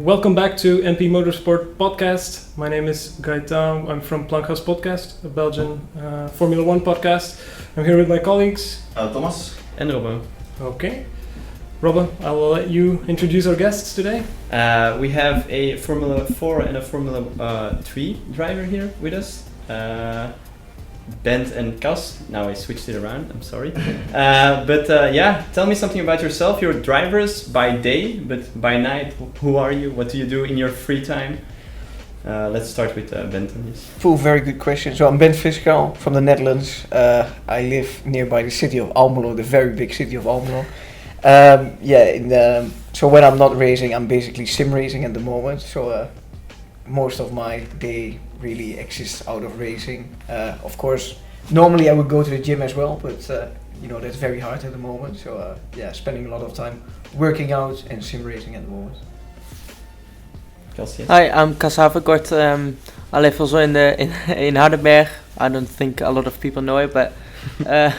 Welcome back to MP Motorsport podcast. My name is Gaëtan. I'm from Plankgas podcast, a Belgian Formula 1 podcast. I'm here with my colleagues. Thomas. And Robbo. Okay. Robbo, I will let you introduce our guests today. We have a Formula 4 and a Formula 3 driver here with us. Bent and Kas. Now I switched it around, I'm sorry. Tell me something about yourself. You're drivers by day, but by night, who are you? What do you do in your free time? Let's start with Bent. Very good question. So I'm Bent Viscaal from the Netherlands. I live nearby the city of Almelo, the very big city of Almelo. So when I'm not racing, I'm basically sim racing at the moment. So most of my day really exists out of racing. Of course, normally I would go to the gym as well, but that's very hard at the moment. So spending a lot of time working out and sim racing at the moment. Hi, I'm Kas Haverkort. I live also in Hardenberg. I don't think a lot of people know it, but I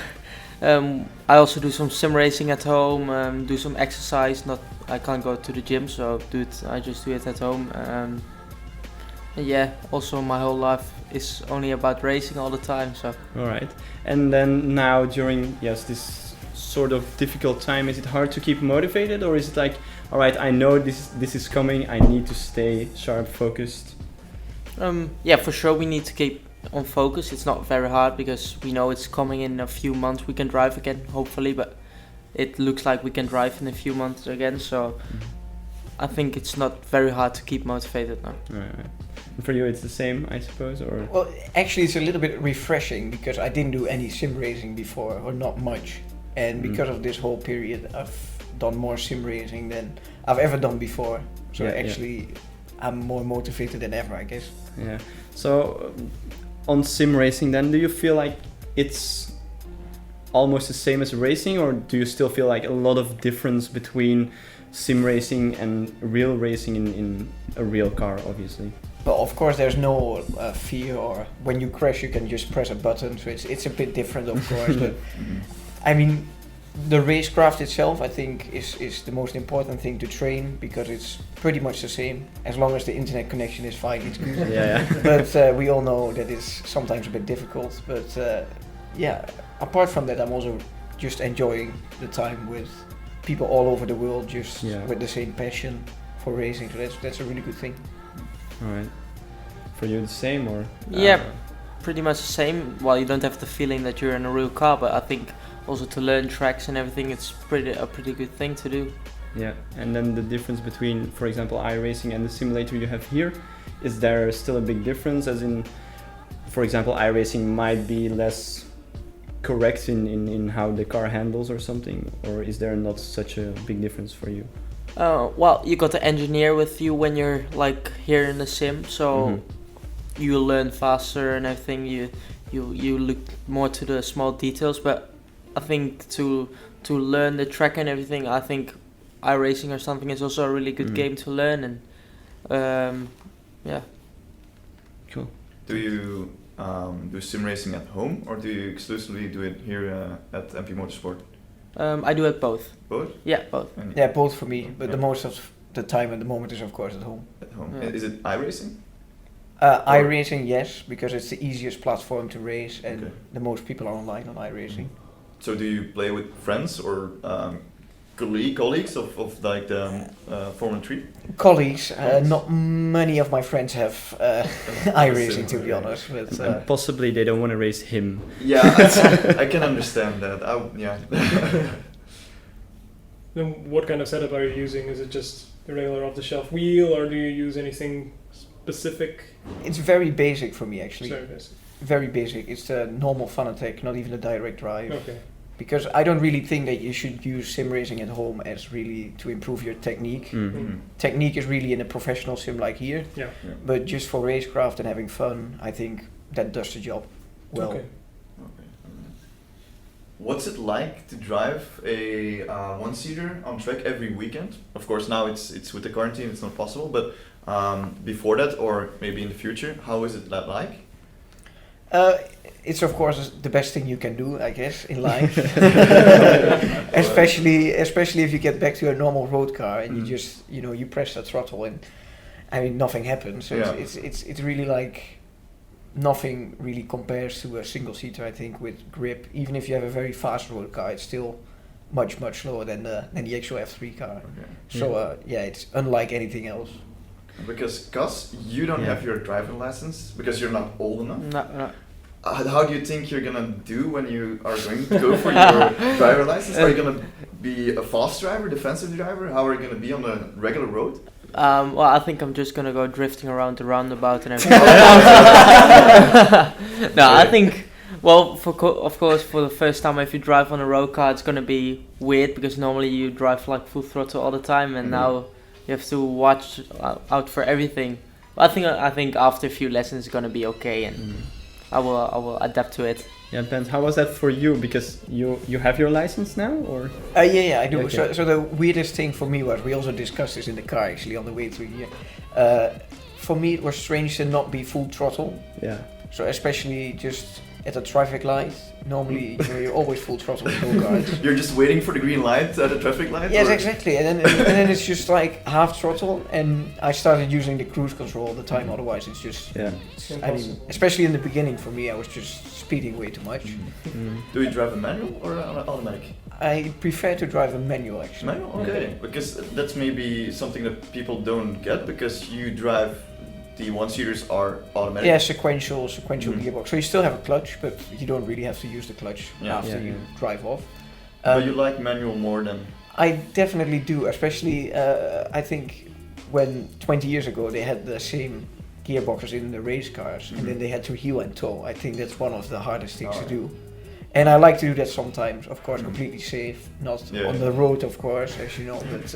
also do some sim racing at home. Do some exercise. I can't go to the gym, so I just do it at home. Also my whole life is only about racing all the time. So. All right. And then now during this sort of difficult time, is it hard to keep motivated, or is it like, all right, I know this is coming, I need to stay sharp, focused? For sure we need to keep on focus. It's not very hard because we know it's coming in a few months. We can drive again, hopefully, but it looks like we can drive in a few months again. So I think it's not very hard to keep motivated now. Right. And for you, it's the same, I suppose, or? Well, actually, it's a little bit refreshing because I didn't do any sim racing before, or not much, and because of this whole period, I've done more sim racing than I've ever done before. So I'm more motivated than ever, I guess. Yeah. So on sim racing, then, do you feel like it's almost the same as racing, or do you still feel like a lot of difference between sim racing and real racing in a real car, obviously? But of course there's no fear, or when you crash you can just press a button, so it's a bit different, of course. But I mean, the racecraft itself, I think, is the most important thing to train, because it's pretty much the same. As long as the internet connection is fine, it's good. But we all know that it's sometimes a bit difficult. But apart from that, I'm also just enjoying the time with people all over the world, just with the same passion for racing. So that's a really good thing. All right. For you, the same, or? Pretty much the same. Well, you don't have the feeling that you're in a real car, but I think also to learn tracks and everything, it's a pretty good thing to do. Yeah, and then the difference between, for example, iRacing and the simulator you have here, is there still a big difference? As in, for example, iRacing might be less correct in how the car handles or something, or is there not such a big difference for you? Well, you got the engineer with you when you're like here in the sim, so you learn faster and everything. You look more to the small details, but I think to learn the track and everything, I think iRacing or something is also a really good game to learn. And Cool. Do you do sim racing at home, or do you exclusively do it here at MP Motorsport? I do it both. Both? Yeah, both. Both for me, but the most of the time at the moment is of course at home. At home. Yeah. Is it iRacing? iRacing, yes, because it's the easiest platform to race, and the most people are online on iRacing. So do you play with friends or colleagues of like the Formula 3? Colleagues, not many of my friends have iRacing, to be honest. But, And possibly they don't want to race him. Yeah, I can understand that. Then what kind of setup are you using? Is it just a regular off-the-shelf wheel, or do you use anything specific? It's very basic for me, actually. Very basic. Very basic. It's the normal Fanatec, not even a direct drive. Okay. Because I don't really think that you should use sim racing at home as really to improve your technique. Technique is really in a professional sim like here. Yeah. But just for racecraft and having fun, I think that does the job well. Okay. What's it like to drive a one-seater on track every weekend? Of course, now it's with the quarantine, it's not possible. But before that, or maybe in the future, how is it like? It's of course the best thing you can do, I guess, in life. especially if you get back to a normal road car and you just, you press the throttle and, I mean, nothing happens. So it's really like nothing really compares to a single seater. I think with grip, even if you have a very fast road car, it's still much slower than the actual F3 car. Okay. So it's unlike anything else. Because Kas, you don't have your driving license because you're not old enough. No. How do you think you're gonna do when you are going to go for your driver license? Are you gonna be a fast driver, defensive driver? How are you gonna be on a regular road? Well, I think I'm just gonna go drifting around the roundabout and everything. No, I think. Well, of course, for the first time, if you drive on a road car, it's gonna be weird because normally you drive like full throttle all the time, and now you have to watch out for everything. But I think after a few lessons, it's gonna be okay, and I will adapt to it. Yeah, Bent, how was that for you? Because you have your license now, or? Yeah, I do. Okay. So the weirdest thing for me was, we also discussed this in the car actually on the way through here. For me, it was strange to not be full throttle. Yeah. So especially just at a traffic light, normally you're always full throttle with go-karts. You're just waiting for the green light at a traffic light? Yes, or? exactly. And then it's just like half throttle, and I started using the cruise control all the time. Otherwise, it's just. Yeah. I mean, especially in the beginning for me, I was just speeding way too much. Do you drive a manual or an automatic? I prefer to drive a manual actually. Manual? Okay. Because that's maybe something that people don't get, because you drive. The one-seaters are automatic? Yeah, sequential gearbox. So you still have a clutch, but you don't really have to use the clutch after you drive off. But you like manual more than... I definitely do, especially I think when 20 years ago they had the same gearboxes in the race cars, and then they had to heel and toe. I think that's one of the hardest things to do. And I like to do that sometimes, of course, completely safe, not on the road, of course, as you know, but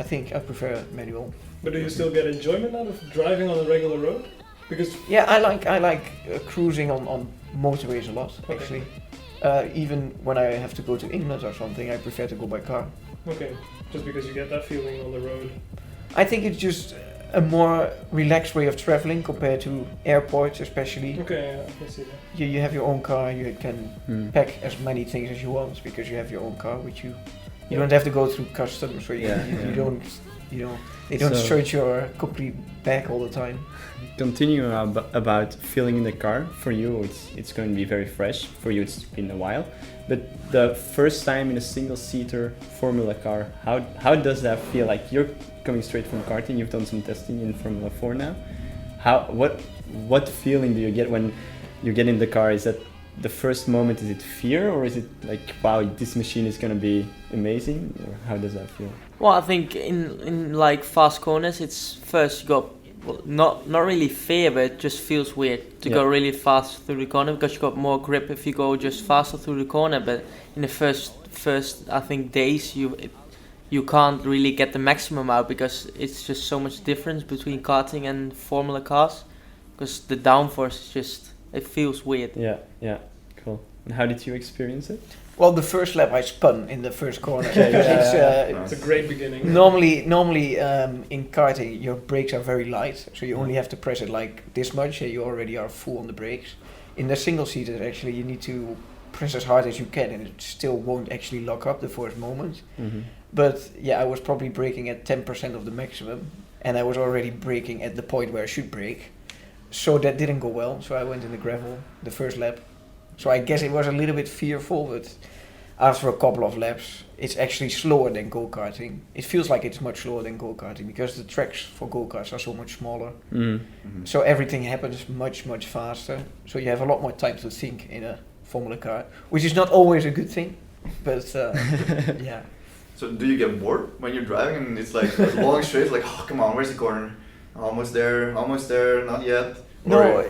I think I prefer manual. But do you still get enjoyment out of driving on a regular road? Because I like cruising on motorways a lot, actually. Even when I have to go to England or something, I prefer to go by car. Okay, just because you get that feeling on the road. I think it's just a more relaxed way of traveling compared to airports, especially. Okay, I can see that. You have your own car, you can pack as many things as you want because you have your own car with you. You don't have to go through customs, so you don't. They don't search your complete bag all the time. Continuing about feeling in the car, for you it's going to be very fresh. For you it's been a while. But the first time in a single-seater Formula car, how does that feel? Like, you're coming straight from karting, you've done some testing in Formula 4 now. What feeling do you get when you get in the car? Is that the first moment, is it fear, or is it like, wow, this machine is going to be amazing? Or how does that feel? Well, I think in like fast corners, it's first you got not really fear, but it just feels weird to go really fast through the corner because you got more grip if you go just faster through the corner. But in the first I think days you can't really get the maximum out because it's just so much difference between karting and Formula cars, because the downforce is just, it feels weird. Yeah, cool. And how did you experience it? Well, the first lap I spun in the first corner. It's a great beginning. Normally, in karting, your brakes are very light, so you only have to press it like this much, and you already are full on the brakes. In the single seater, actually, you need to press as hard as you can, and it still won't actually lock up the first moment. But I was probably braking at 10% of the maximum, and I was already braking at the point where I should brake. So that didn't go well, so I went in the gravel the first lap. So I guess it was a little bit fearful, but after a couple of laps, it's actually slower than go-karting. It feels like it's much slower than go-karting because the tracks for go-karts are so much smaller. So everything happens much faster. So you have a lot more time to think in a Formula car, which is not always a good thing, but yeah. So do you get bored when you're driving and it's like a long straight, like, oh, come on, where's the corner? Almost there, not yet? No,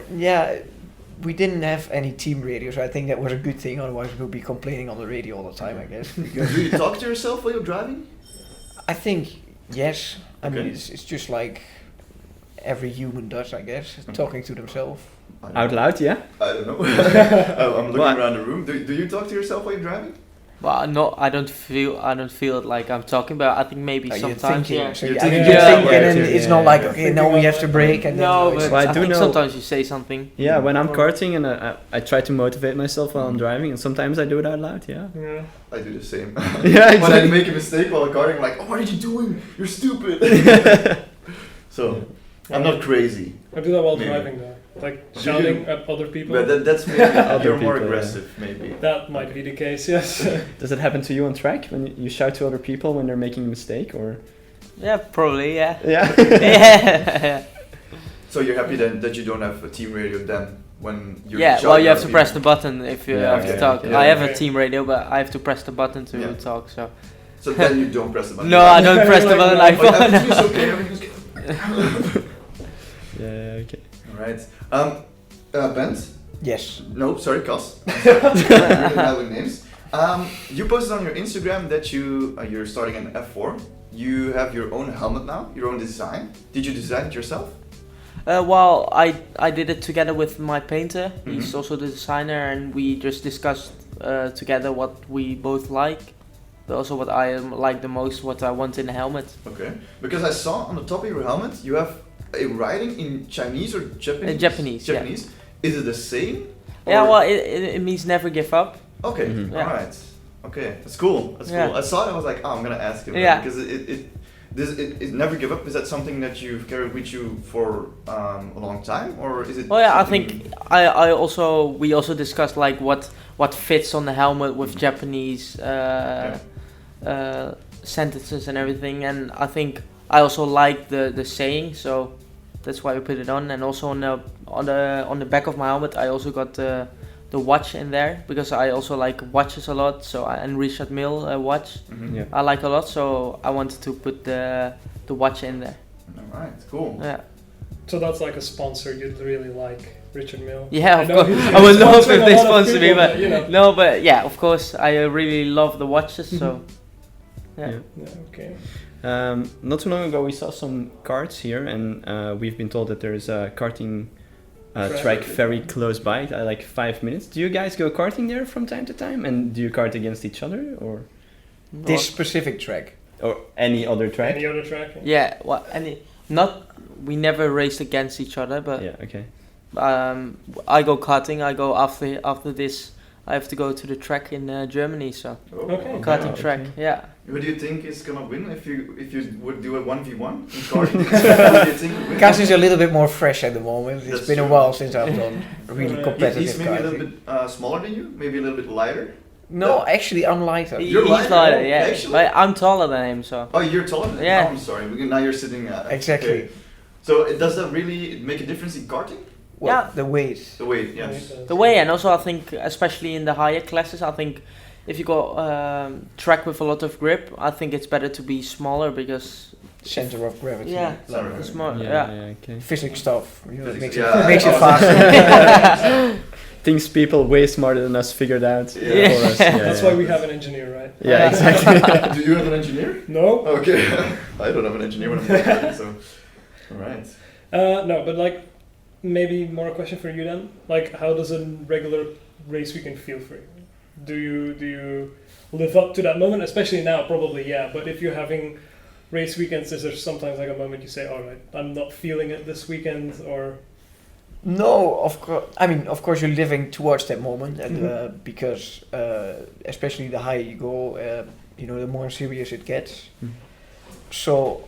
we didn't have any team radio, so I think that was a good thing. Otherwise, we'll be complaining on the radio all the time, I guess. Do you talk to yourself while you're driving? I think yes. I mean, it's just like every human does, I guess, talking to themselves. Out loud, yeah? I don't know. I'm looking around the room. Do you talk to yourself while you're driving? Well, no, I don't feel it like I'm talking, but I think maybe You're sometimes. thinking, Yeah. so You're you're thinking thinking, about and it, it's yeah, not like yeah. okay, now we have to break, and then No, it's- but Well, I I do think know- sometimes you say something. Yeah, when I'm Or- karting and I try to motivate myself while I'm driving, and sometimes I do it out loud. Yeah. Yeah. I do the same. Yeah, When I exactly. make a mistake while karting, I'm like, oh, what are you doing? You're stupid. So, I'm not crazy. I do that while Maybe. driving though, like Do shouting you? at other people. But that's maybe Other you're more people, yeah. aggressive, maybe. That might be the case. Yes. Does it happen to you on track when you shout to other people when they're making a mistake, or? Yeah, probably. Yeah. Yeah. Yeah. So you're happy then that you don't have a team radio then when you're Yeah. shouting Well, you have at to people? press the button if you Yeah, have to okay, talk. yeah. I have a Okay. team radio, but I have to press the button to Yeah. talk. So. So then you don't press the button. No, I don't press the Like, button. no. I Oh, everything is okay, everything is good. Yeah. Okay. Alright. Bent? yes. No, sorry, Kas. Really having names. You posted on your Instagram that you're starting an F4. You have your own helmet now, your own design. Did you design it yourself? Well, I did it together with my painter. He's Mhm. also the designer, and we just discussed together what we both like, but also what I like the most, what I want in a helmet. Okay. Because I saw on the top of your helmet you have a writing in Chinese or Japanese? Japanese, yeah. Japanese. Is it the same? Yeah, Or- well, it means never give up. Okay, Mhm. Yeah. alright. Okay, that's cool. That's Yeah. cool. I saw it, I was like, oh, I'm gonna ask him. Yeah. Because it never give up. Is that something that you've carried with you for a long time? Or is it Well, yeah, I something- think we also discussed like what fits on the helmet with Japanese sentences and everything, and I think I also like the saying, so that's why we put it on. And also on the back of my helmet, I also got the watch in there because I also like watches a lot. So and Richard Mille watch Mhm. Yeah. I like a lot, so I wanted to put the watch in there. Alright, cool. Yeah. So that's like a sponsor you'd really like, Richard Mille. Yeah, I of know course. he's I would love sponsoring if a they lot of sponsor me, people, but you know. no, but yeah, of course, I really love the watches. So yeah. Yeah. Yeah, okay. Not too long ago, we saw some karts here, and we've been told that there is a karting track very close by, like 5 minutes. Do you guys go karting there from time to time? And do you kart against each other, or This specific track. any other track? Any other track? Yeah, well, we never raced against each other, but Yeah. Okay. I go karting. I go after this. I have to go to the track in Germany, so Oh, Okay. karting okay. track. Yeah. Who do you think is gonna win if you would do a 1v1 in karting? Who do you think would win? Kas is a little bit more fresh at the moment. It's That's been a true. while since I've done really He's competitive He's maybe a little karting. bit smaller than you, maybe a little bit lighter. No, actually, I'm lighter. You're He's lighter, lighter, oh, yeah. actually? But I'm taller than him, so. Oh, you're taller than Yeah. Oh, I'm sorry. Now you're sitting. Exactly. Okay. So does that really make a difference in karting? Well, Yeah. the weight. The weight, yes. The way, and also I think, especially in the higher classes, I think if you go track with a lot of grip, I think it's better to be smaller because Center of gravity. yeah, Sorry. it's more Yeah. Okay. Physics stuff. You know, Physics, makes yeah. it, makes it Oh. faster. Things people way smarter than us figured out. Yeah. For us. Yeah, That's yeah. why we have an engineer, right? Yeah, exactly. Do you have an engineer? No? Okay. I don't have an engineer when I'm karting, so. Alright. No, but like maybe more a question for you then. Like, how does a regular race weekend feel for you? Do you live up to that moment? Especially now, probably yeah. But if you're having race weekends, is there sometimes like a moment you say, "All right, I'm not feeling it this weekend," or No, of course. I mean, of course, you're living towards that moment, and Mhm. because especially the higher you go, the more serious it gets. Mhm. So,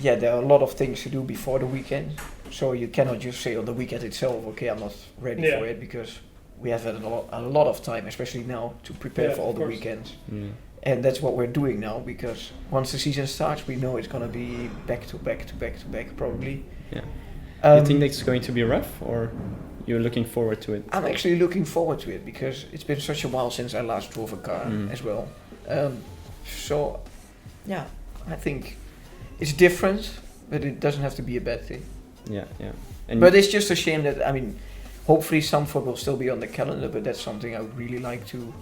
yeah, there are a lot of things to do before the weekend. So you cannot just say on the weekend itself, "Okay, I'm not ready Yeah. for it," because we have had a lot of time, especially now, to prepare Yeah, for all of the course. weekends. Yeah. And that's what we're doing now, because once the season starts, we know it's gonna be back to back to back to back, probably. Yeah. Um, You think that's going to be rough, or you're looking forward to it? I'm actually looking forward to it because it's been such a while since I last drove a car Mm. as well. So, yeah, I think it's different, but it doesn't have to be a bad thing. Yeah. And But it's just a shame that, I mean, hopefully Zandvoort will still be on the calendar, but that's something I would really like to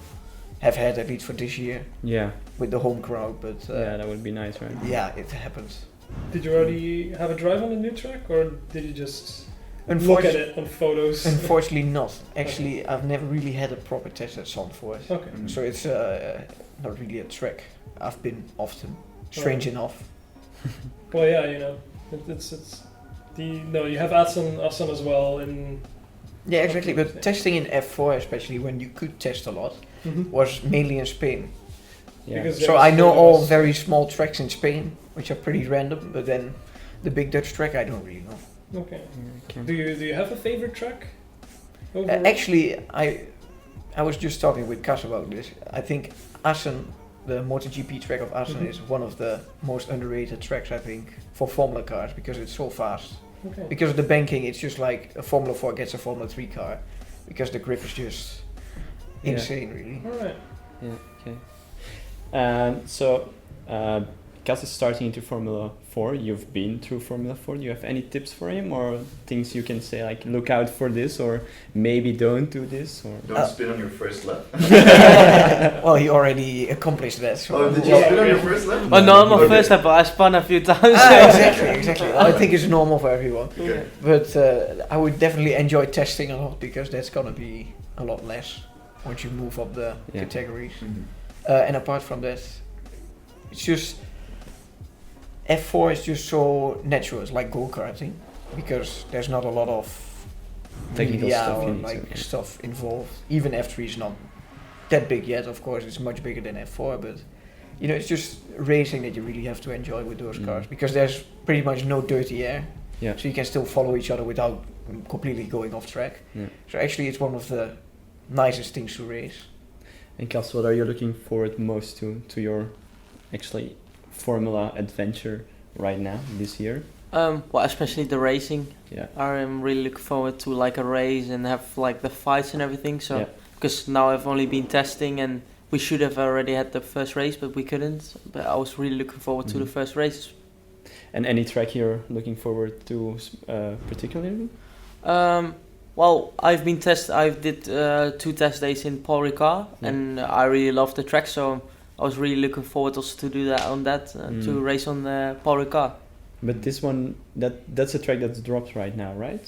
have had at least for this year yeah, with the home crowd. But that would be nice, right? yeah, it happens. did you already have a drive on the new track, or did you just look at Unfortunately, it on photos? unfortunately not. Actually, I've never really had a proper test at Zandvoort. Okay. Mm. So it's not really a track I've been often. Strange enough. Well, yeah, you know, it's you have Assen as well in. Yeah, exactly. But testing in F4, especially when you could test a lot, was mainly in Spain. Yeah. Because So I know all very small tracks in Spain, which are pretty random. But then the big Dutch track, I don't really know. Okay. Okay. Do you have a favorite track? Overall? Actually, I was just talking with Kas about this. I think Assen, the MotoGP track of Assen, is one of the most underrated tracks, I think, for Formula cars because it's so fast. Okay. Because of the banking, it's just like a Formula 4 gets a Formula 3 car, because the grip is just insane, really. All right. Yeah. Okay. So, Kas is starting into Formula 4. You've been through Formula 4. Do you have any tips for him, or things you can say like, look out for this, or maybe don't do this, or? Don't spin on your first lap. Well, he already accomplished that. So. Oh, did you spin on your first lap? Oh no, I'm Okay. on first lap, but I spun a few times. Exactly. I think it's normal for everyone. Okay. But I would definitely enjoy testing a lot because that's gonna be a lot less once you move up the categories. And apart from that, it's just F4 is just so natural. It's like go-karting because there's not a lot of Technical media stuff you or need to, like yeah. stuff involved. Even F3 is not that big yet. Of course, it's much bigger than F4, but you know, it's just racing that you really have to enjoy with those cars because there's pretty much no dirty air. Yeah. So you can still follow each other without completely going off track. Yeah. So actually, it's one of the nicest things to race. And Kas, what are you looking forward most to your actually Formula adventure right now this year? Well, especially the racing. Yeah. I'm really looking forward to like a race and have like the fights and everything. So Yeah. because now I've only been testing and we should have already had the first race, but we couldn't. But I was really looking forward to the first race. And any track you're looking forward to particularly? Well, I did 2 test days in Paul Ricard, and I really loved the track. So I was really looking forward also to do that to race on Paul Ricard. But this one, that's a track that's dropped right now, right?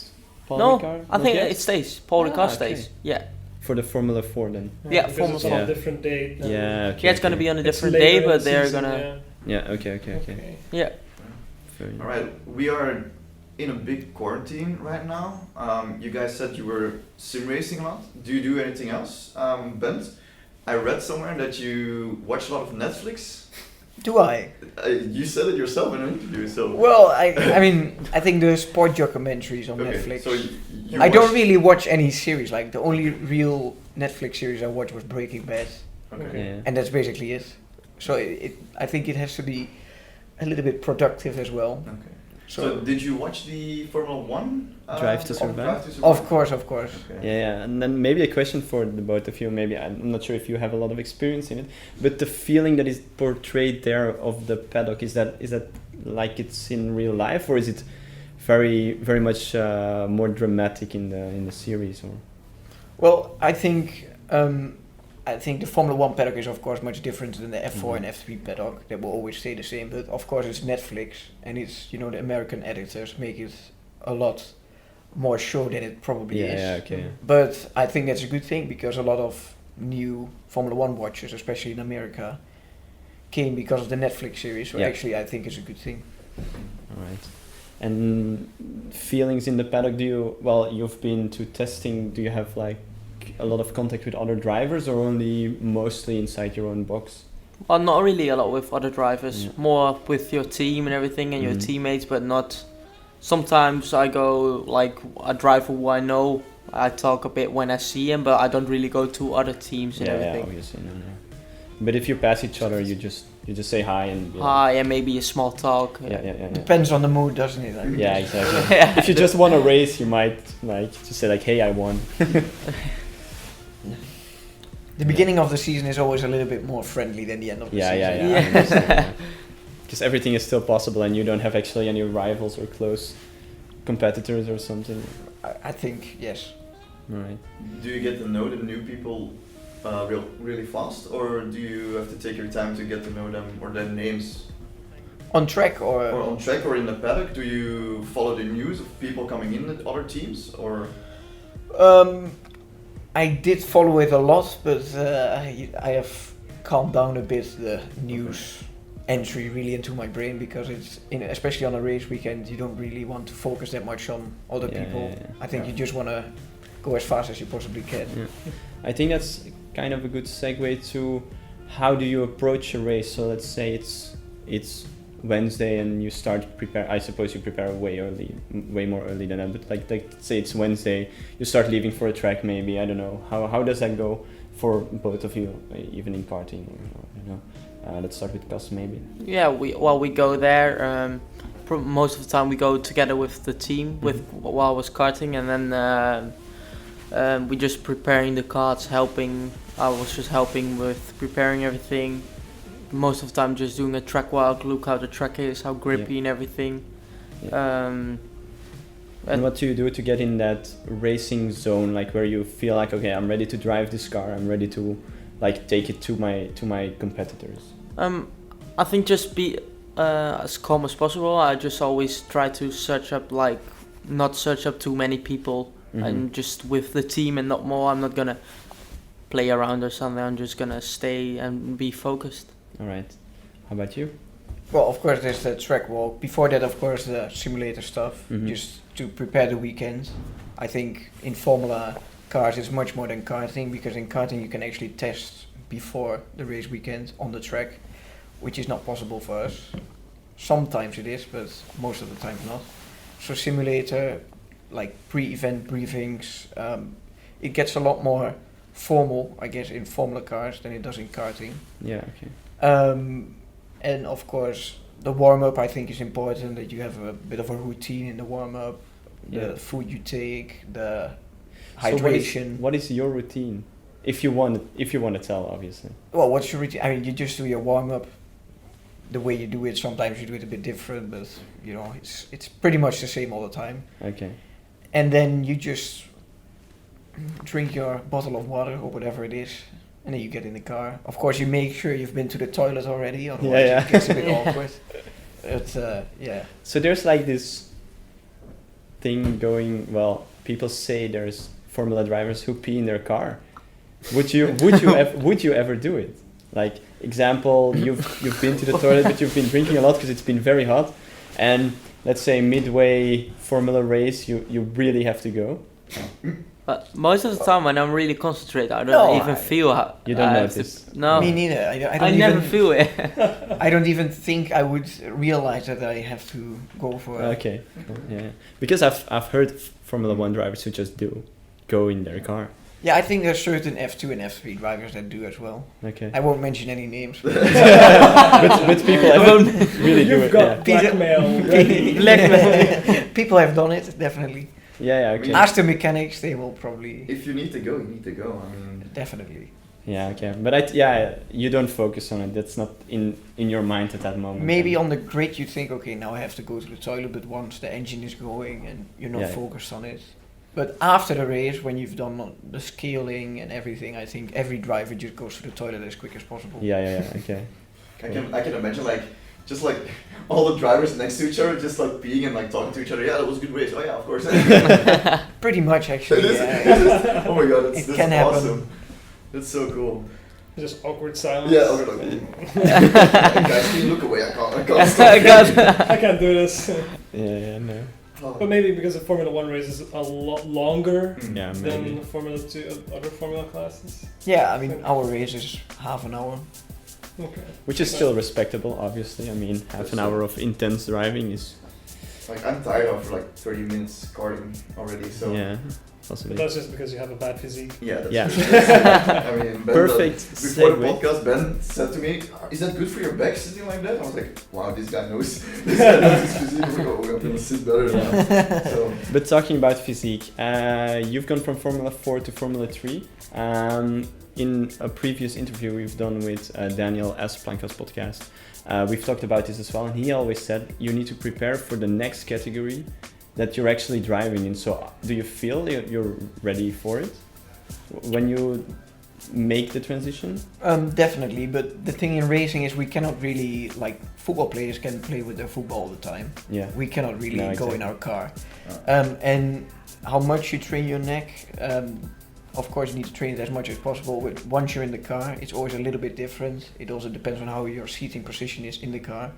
Paul No, Ricard? I think Not yet? it stays. Paul Ricard okay. stays. Yeah. For the Formula 4 then. Yeah, because Formula it's on 4. a different date. now. Yeah, okay. Yeah, it's gonna be on a It's different later day, in but the they're season, gonna. Yeah, okay. Yeah. Fair enough. Alright, we are in a big quarantine right now. You guys said you were sim racing a lot. Do you do anything else? Bent, I read somewhere that you watch a lot of Netflix. Do I? You said it yourself in an interview, so... Well, I mean, I think the sport documentaries on Netflix. So you I don't watch- really watch any series. Like the only real Netflix series I watched was Breaking Bad, Okay. Yeah. and that's basically it. So I think it has to be a little bit productive as well. Okay. So, So did you watch the Formula 1? Drive to of Survive? Drive to Survive? of course. Okay. Yeah, and then maybe a question for the both of you. Maybe I'm not sure if you have a lot of experience in it, but the feeling that is portrayed there of the paddock, is that like it's in real life, or is it very much more dramatic in the series? Or well, I think the Formula 1 paddock is of course much different than the F4 and F3 paddock. That will always stay the same, but of course it's Netflix and it's, you know, the American editors make it a lot more show than it probably is. yeah, okay. But I think that's a good thing because a lot of new Formula 1 watchers, especially in America, came because of the Netflix series. So Yeah. actually I think it's a good thing. All right. And feelings in the paddock, you've been to testing, do you have like a lot of contact with other drivers, or only mostly inside your own box? Well, not really a lot with other drivers. Yeah. More with your team and everything and your teammates, but not. Sometimes I go like a driver who I know. I talk a bit when I see him, but I don't really go to other teams and Yeah, everything. obviously. No. But if you pass each other, you just say hi and. Hi, and maybe a small talk. Yeah. Depends on the mood, doesn't it? Like, Yeah, exactly. Yeah. If you just want to race, you might like just say like, "Hey, I won." The beginning of the season is always a little bit more friendly than the end of the season. Yeah. Because everything is still possible, and you don't have actually any rivals or close competitors or something. I think, yes. All right. Do you get to know the new people really fast, or do you have to take your time to get to know them or their names? On track Or or... on track or in the paddock, do you follow the news of people coming in at other teams, or? I did follow it a lot, but I have calmed down a bit the news entry really into my brain, because it's especially on a race weekend, you don't really want to focus that much on other people. I think you just want to go as fast as you possibly can. I think that's kind of a good segue to how do you approach a race. So let's say it's Wednesday and you start prepare. I suppose you prepare way more early than that. But like say it's Wednesday, you start leaving for a track. Maybe I don't know how does that go for both of you, even in karting. Let's start with Kas maybe. Yeah, we go there. Most of the time we go together with the team while I was karting, and then we just preparing the karts, helping. I was just helping with preparing everything. Most of the time just doing a track walk, look how the track is, how grippy and everything. And what do you do to get in that racing zone, like where you feel like, okay, I'm ready to drive this car, I'm ready to like take it to my competitors? I think just be as calm as possible. I just always try to not search up too many people, and just with the team and not more. I'm not gonna play around or something. I'm just gonna stay and be focused. All right. How about you? Well, of course, there's the track walk. Before that, of course, the simulator stuff, just to prepare the weekend. I think in Formula cars, it's much more than karting, because in karting you can actually test before the race weekend on the track, which is not possible for us. Sometimes it is, but most of the time not. So simulator, like pre-event briefings, it gets a lot more formal, I guess, in Formula cars than it does in karting. Yeah, okay. And of course, the warm-up I think is important, that you have a bit of a routine in the warm-up, the food you take, the hydration. So what is your routine? If you want to tell, obviously. Well, what's your routine? I mean, you just do your warm-up the way you do it. Sometimes you do it a bit different, but it's pretty much the same all the time. Okay. And then you just drink your bottle of water or whatever it is, and then you get in the car. Of course, you make sure you've been to the toilet already, otherwise it gets a bit awkward. But So there's like this thing going. Well, people say there's Formula drivers who pee in their car. Would you ever do it? Like example, you've been to the toilet, but you've been drinking a lot because it's been very hot, and let's say midway Formula race, you really have to go. But most of the time when I'm really concentrated, I don't even feel how... You don't notice? No. Me neither. I never feel it. I don't even think I would realize that I have to go for it. Okay. Cool. Yeah. Because I've heard Formula 1 drivers who just go in their car. Yeah, I think there's certain F2 and F3 drivers that do as well. Okay. I won't mention any names. But people really do it. You've got blackmail. People have done it, definitely. Yeah, okay. Ask the mechanics, they will probably... If you need to go, you need to go. I mean, definitely. Yeah, okay. But you don't focus on it. That's not in your mind at that moment. Maybe on the grid you think, okay, now I have to go to the toilet, but once the engine is going and you're not focused on it. But after the race, when you've done the scaling and everything, I think every driver just goes to the toilet as quick as possible. Yeah, okay. I can imagine just all the drivers next to each other, just peeing and talking to each other. Yeah, that was a good race. Oh yeah, of course. Pretty much, actually. Oh my god, that's can happen. Awesome. That's so cool. Just awkward silence. Yeah, awkward. Guys, can you look away? I can't stop. I can't do this. Yeah, no. But maybe because the Formula 1 race is a lot longer than Formula 2 other Formula classes. Yeah, I mean, our race is half an hour. Okay. Which is still respectable, obviously. I mean, half an hour of intense driving is... I'm tired after 30 minutes karting already, so... Yeah, possibly. But that's just because you have a bad physique. Yeah, that's yeah. I mean, Ben, perfect. Before the podcast, Ben said to me, "Is that good for your back sitting like that?" I was like, "Wow, this guy knows. This guy knows his physique." I was like, "Oh, I'm gonna sit better now." So. But talking about physique, you've gone from Formula 4 to Formula 3. In a previous interview we've done with Daniel S. Plankgas podcast, we've talked about this as well, and he always said you need to prepare for the next category that you're actually driving in. So do you feel you're ready for it when you make the transition? Definitely, but the thing in racing is we cannot really, football players can play with their football all the time. Yeah. We cannot really go in our car. Oh. And how much you train your neck, of course, you need to train it as much as possible. But once you're in the car, it's always a little bit different. It also depends on how your seating position is in the car.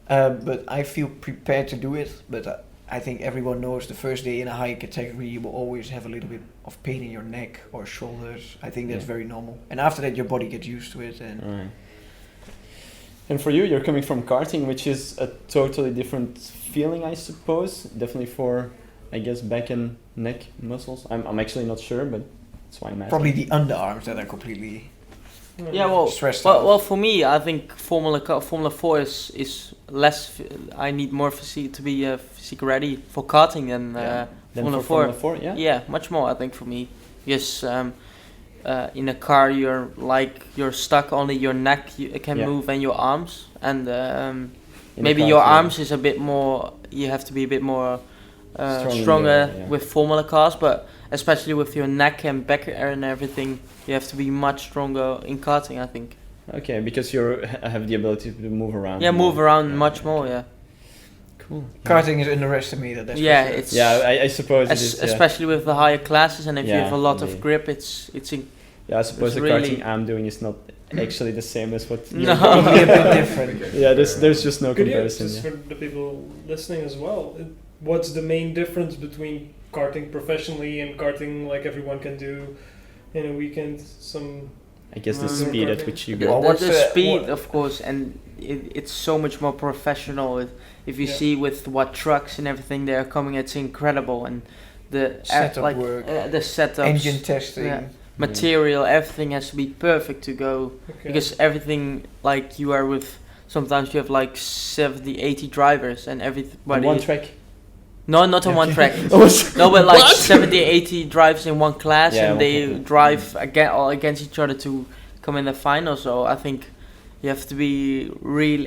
But I feel prepared to do it. But I think everyone knows the first day in a high category, you will always have a little bit of pain in your neck or shoulders. I think that's very normal. And after that, your body gets used to it. And Right. And for you, you're coming from karting, which is a totally different feeling, I suppose. Definitely for, I guess, back and neck muscles. I'm actually not sure, but that's why I'm asking. probably the underarms that are completely Yeah, well, stressed out. well, for me, I think Formula 4 is less. I need more physique to be physique ready for karting than Then Formula for 4. Formula 4, yeah? Yeah, much more. I think for me, yes. In a car, you're stuck. Only your neck can move and your arms, and In maybe the your karting, arms is a bit more. You have to be a bit more Strong in stronger the- yeah. with Formula cars, but especially with your neck and back and everything, you have to be much stronger in karting. I think. Okay, because you have the ability to move around. Yeah, more. move around Yeah, much okay. more. Yeah. Cool. Karting is underestimated. That's Yeah, for sure. it's Yeah, I suppose it is. Yeah. especially with the higher classes, and if you Yeah, have a lot of indeed. grip, it's in, Yeah, I suppose it's the really- karting I'm doing is not actually the same as what. No. you're Probably a doing. bit different. Yeah, there's just no Could you, comparison. just Yeah. for the people listening as well, what's the main difference between karting professionally and karting like everyone can do in a weekend? I guess the Mm. speed at which you the, go. Well, the, what's the the- speed, what- of course, and it's so much more professional. If you Yeah. see with what trucks and everything they are coming, it's incredible, and the Setup like work, the setups, engine testing. Yeah. material, everything has to be perfect to go. Okay. Because everything, like you are with, sometimes you have like 70, 80 drivers and On everybody. one track. No, not on one track. Oh, No, but like 70, 80 drives in one class, Yeah, and one they class. drive all against each other to come in the final. So I think you have to be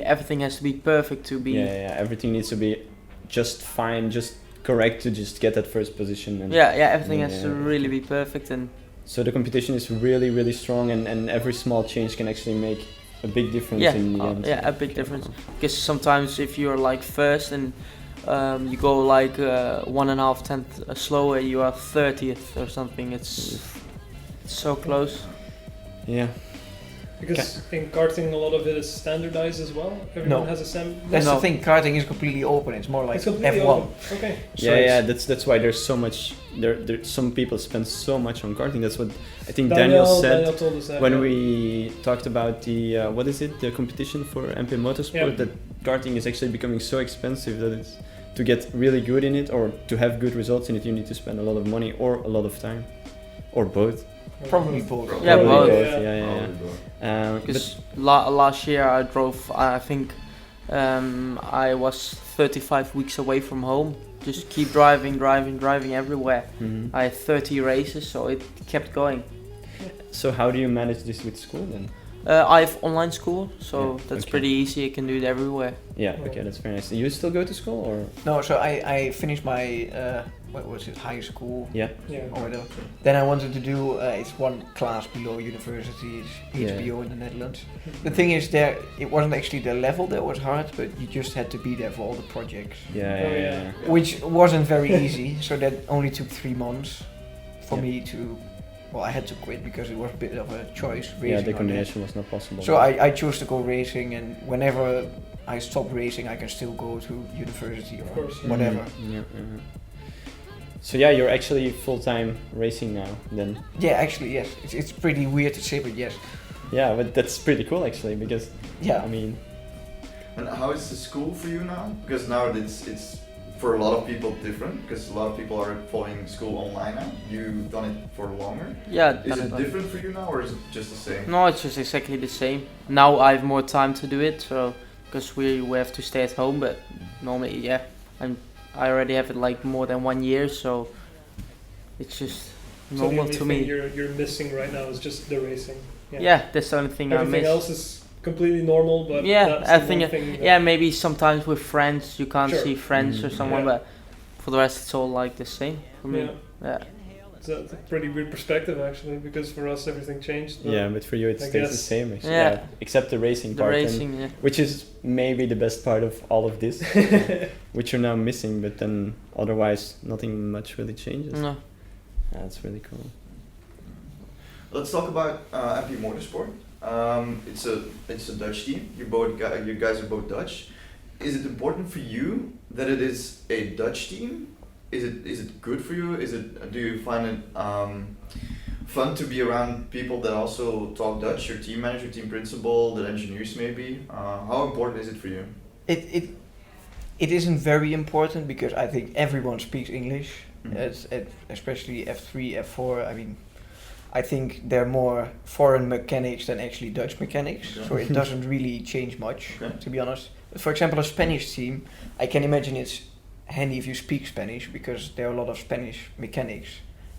everything has to be perfect to be. Yeah, everything needs to be just fine, just correct to just get that first position. And Everything has Yeah. to really be perfect, and so the competition is really, really strong, and every small change can actually make a big difference in the end. a big difference. Because sometimes if you're like first and you go like 1.5 tenth slower, you are 30th or something. It's so close. Yeah. Because in karting, a lot of it is standardized as well. Everyone No. has a That's No. the thing. Karting is completely open. It's more like it's completely F1. open. Okay. So Yeah, it's- that's why there's so much. There some people spend so much on karting. That's what I think Daniel said Daniel told us that. when yeah. we talked about the what is it, the competition for MP Motorsport. Yeah. That karting is actually becoming so expensive that it's to get really good in it or to have good results in it, you need to spend a lot of money or a lot of time, or both. Probably both. Yeah, Probably both. Yeah. But Because last year I drove, I think I was 35 weeks away from home. Just keep driving everywhere. mhm. I had 30 races, so it kept going. So how do you manage this with school then? I have online school, so Yeah, that's okay. pretty easy. I can do it everywhere. Yeah, okay, that's very nice. You still go to school or? No, so I finished my what was it, high school Yeah. Yeah. or whatever. Then I wanted to do it's one class below university, it's HBO Yeah. in the Netherlands. The thing is, there it wasn't actually the level that was hard, but you just had to be there for all the projects, Yeah, Oh, yeah. yeah. which wasn't very easy. So that only took 3 months for Yeah. me to. Well, I had to quit because it was a bit of a choice. Yeah, racing the or that. combination was not possible. So I chose to go racing, and whenever I stop racing, I can still go to university or Of course, yeah. whatever. Mhm, yeah. So yeah, you're actually full-time racing now then. Yeah, actually, yes. It's pretty weird to say, but yes. Yeah, but that's pretty cool actually because Yeah. I mean, And how is the school for you now? Because now it's for a lot of people different. Because a lot of people are following school online now. You've done it for longer. Yeah. Is done it it. different for you now, or is it just the same? No, it's just exactly the same. Now I have more time to do it, so because we have to stay at home. But normally, yeah, I already have it like more than 1 year, so it's just So the normal only to thing me. you're missing right now is just the racing. Yeah, that's the only thing I Everything miss. else is completely normal, but Yeah, that's I the think one thing that- Yeah, maybe sometimes with friends you can't Sure. see friends or Mhm. someone, Yeah. but for the rest it's all like the same for me. Yeah. Yeah. It's a pretty weird perspective actually, because for us everything changed. but yeah, but for you it I stays the guess- same actually. Yeah. Except the racing The part, racing, yeah. which is maybe the best part of all of this, which you're now missing. But then otherwise, nothing much really changes. No. That's really cool. Let's talk about MP Motorsport. It's a Dutch team. You guys are both Dutch. Is it important for you that it is a Dutch team? Is it good for you? Do you find it fun to be around people that also talk Dutch? Your team manager, team principal, the engineers maybe. How important is it for you? It isn't very important because I think everyone speaks English. Mhm. Especially F3, F4. I mean, I think they're more foreign mechanics than actually Dutch mechanics, Okay. so it doesn't really change much, Okay. to be honest. For example, a Spanish team, I can imagine it's handy if you speak Spanish because there are a lot of Spanish mechanics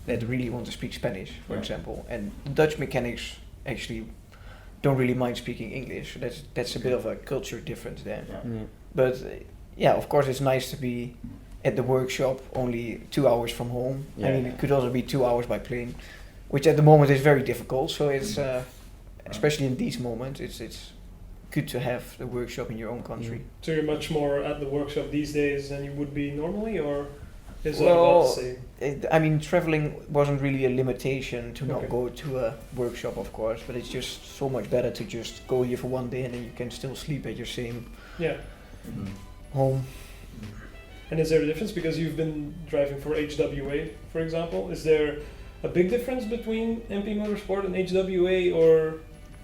that really want to speak Spanish, for Yeah. example, and Dutch mechanics actually don't really mind speaking English. So that's a bit of a culture difference there. Yeah. Yeah. But yeah, of course, it's nice to be at the workshop only 2 hours from home. I Yeah. mean, it could also be 2 hours by plane, which at the moment is very difficult. So it's especially in these moments, it's good to have the workshop in your own country. So you're much more at the workshop these days than you would be normally, or is it Well, about the same? I mean, traveling wasn't really a limitation to not Okay. go to a workshop, of course, but it's just so much better to just go here for one day and then you can still sleep at your same Yeah. Mhm. home. And is there a difference because you've been driving for HWA, for example? Is there a big difference between MP Motorsport and HWA, or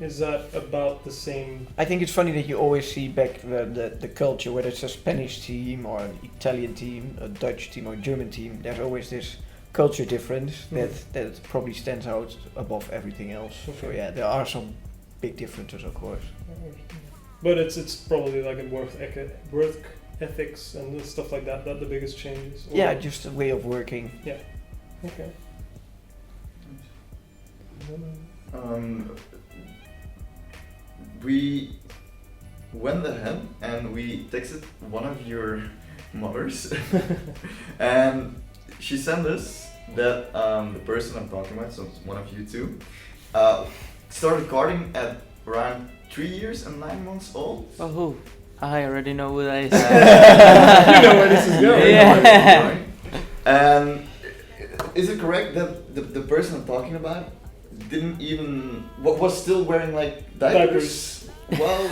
is that about the same? I think it's funny that you always see back the culture, whether it's a Spanish team or an Italian team, a Dutch team or a German team, there's always this culture difference that probably stands out above everything else. So Okay. yeah, there are some big differences, of course. But it's probably like in work ethics and stuff like that the biggest changes. Or- Yeah, just a way of working. Okay. We went ahead and we texted one of your mothers, and she sent us that the person I'm talking about, so it's one of you two, started karting at around 3 years and 9 months old. Oh, who? I already know who that is. You know where this is going. Yeah. And is it correct that the person I'm talking about didn't even was still wearing like diapers? Well,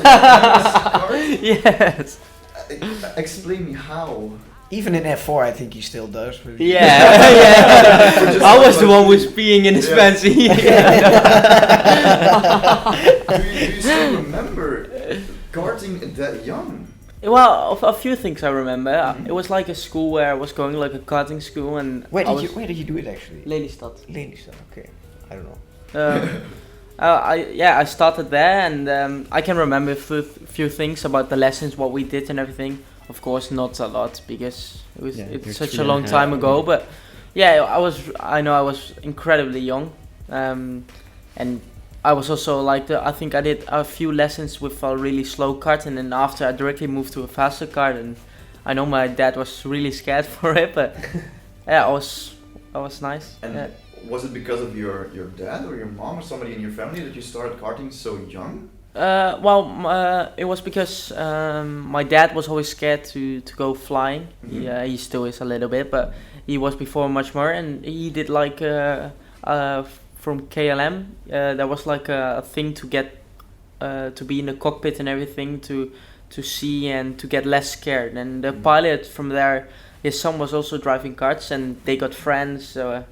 Yes. Explain me how. Even in F4, I think he still does. But Yeah. We're just I was talking the about one who's peeing in his Yeah. pants. Do you still remember karting that young? Well, a few things I remember. Mhm. It was like a school where I was going, like a karting school, and Where I did you do it actually? Lelystad. Lelystad. Okay, I don't know. I started there, and I can remember a few things about the lessons, what we did, and everything. Of course, not a lot because Yeah, you're it's such 3 a long and a time half, ago. okay. But yeah, I know I was incredibly young, and I was also like I think I did a few lessons with a really slow kart, and then after I directly moved to a faster kart, and I know my dad was really scared for it, but yeah, I was nice. And Yeah. was it because of your dad or your mom or somebody in your family that you started karting so young? It was because my dad was always scared to go flying. Mhm. Yeah, he still is a little bit, but he was before much more, and he did like from KLM. There was like a thing to get to be in the cockpit and everything to see and to get less scared. And the Mhm. pilot from there, his son was also driving karts, and they got friends. So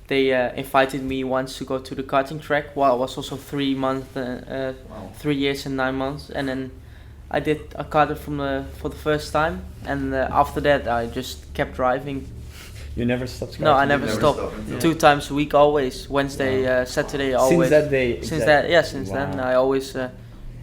they invited me once to go to the karting track. Well, I was also 3 months. Wow. 3 years and 9 months, and then I did a karting for the first time, and after that I just kept driving. You never stopped No, I karting? never stopped. until- 2 times a week, always Wednesday, Saturday, always. Since that day. Since exact- that, yeah, since then Wow. I always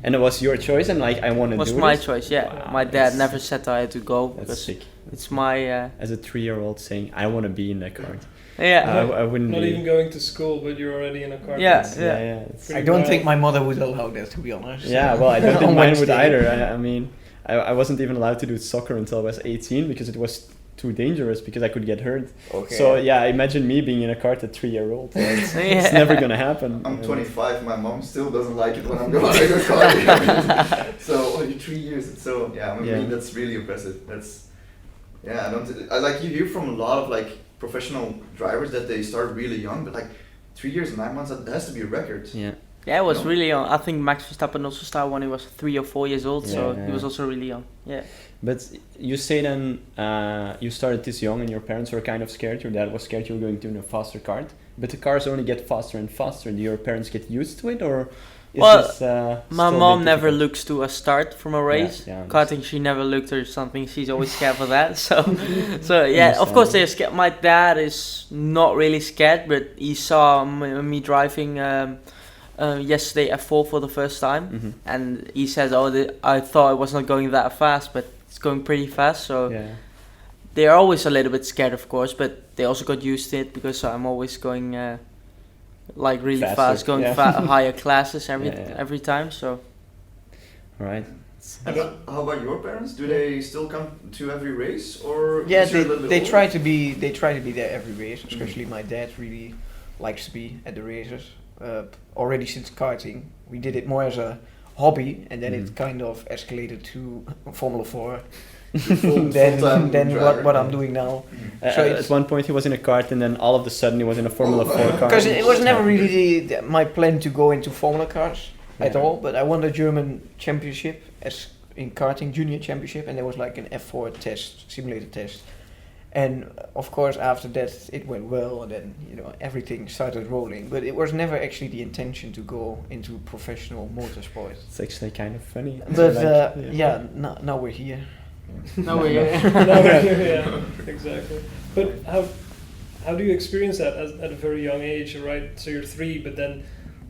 And it was your choice, and like I want to do was my this? choice. Yeah, Wow, my dad that's- never said I had to go That's because sick. it's my As a 3-year-old saying, I want to be in that kart. yeah. I wouldn't Not be. even going to school, but you're already in a car. Yeah. Yeah. It's- Pretty I don't wild. think my mother would allow that, to be honest. yeah, well, I don't think On mine would Wednesday. either. I mean, I wasn't even allowed to do soccer until I was 18 because it was too dangerous because I could get hurt. Okay. So yeah, imagine me being in a cart at 3-year-old. It's Yeah. never gonna happen. I'm 25. My mom still doesn't like it when I'm going to go karting. So only 3 years. It's so yeah. I mean, Yeah. that's really impressive. That's I like you hear from a lot of like professional drivers that they start really young, but like 3 years and 9 months, that has to be a record. Yeah. Yeah, it was No. really young. I think Max Verstappen also started when he was 3 or 4 years old, so Yeah. he was also really young. Yeah. But you say then you started this young and your parents were kind of scared. Your dad was scared you were going to in a faster kart. But the cars only get faster and faster. Do your parents get used to it, or is Well, this, My still a mom bit never difficult? looks to a start from a race. Yeah, Karting, she never looked or something. She's always scared for that. So yeah, of course Understand. they're scared. My dad is not really scared, but he saw me driving yesterday F4 for the first time, Mhm. and he says, "Oh, I thought it was not going that fast, but it's going pretty fast." So Yeah. they are always a little bit scared, of course, but they also got used to it because I'm always going like really Faster, fast, going yeah. higher classes Yeah. every time. So. All right. And how about your parents? Do they still come to every race, or Yeah, is it a little bit they older? try to be there every race. Especially my dad really likes to be at the races. Already since karting, we did it more as a hobby, and then it kind of escalated to Formula 4. Full-time then driver. what I'm doing now. So At it's- one point he was in a kart, and then all of a sudden he was in a Formula 4 car. Because it was never really my plan to go into Formula cars at Yeah. all, but I won the German championship as in karting junior championship, and there was like an F4 test, simulator test. And of course after that it went well, and then everything started rolling, but it was never actually the intention to go into professional motorsport. It's actually kind of funny. But Like, now we're here. No way. Yeah, exactly. But how do you experience that at a very young age, right? So you're 3, but then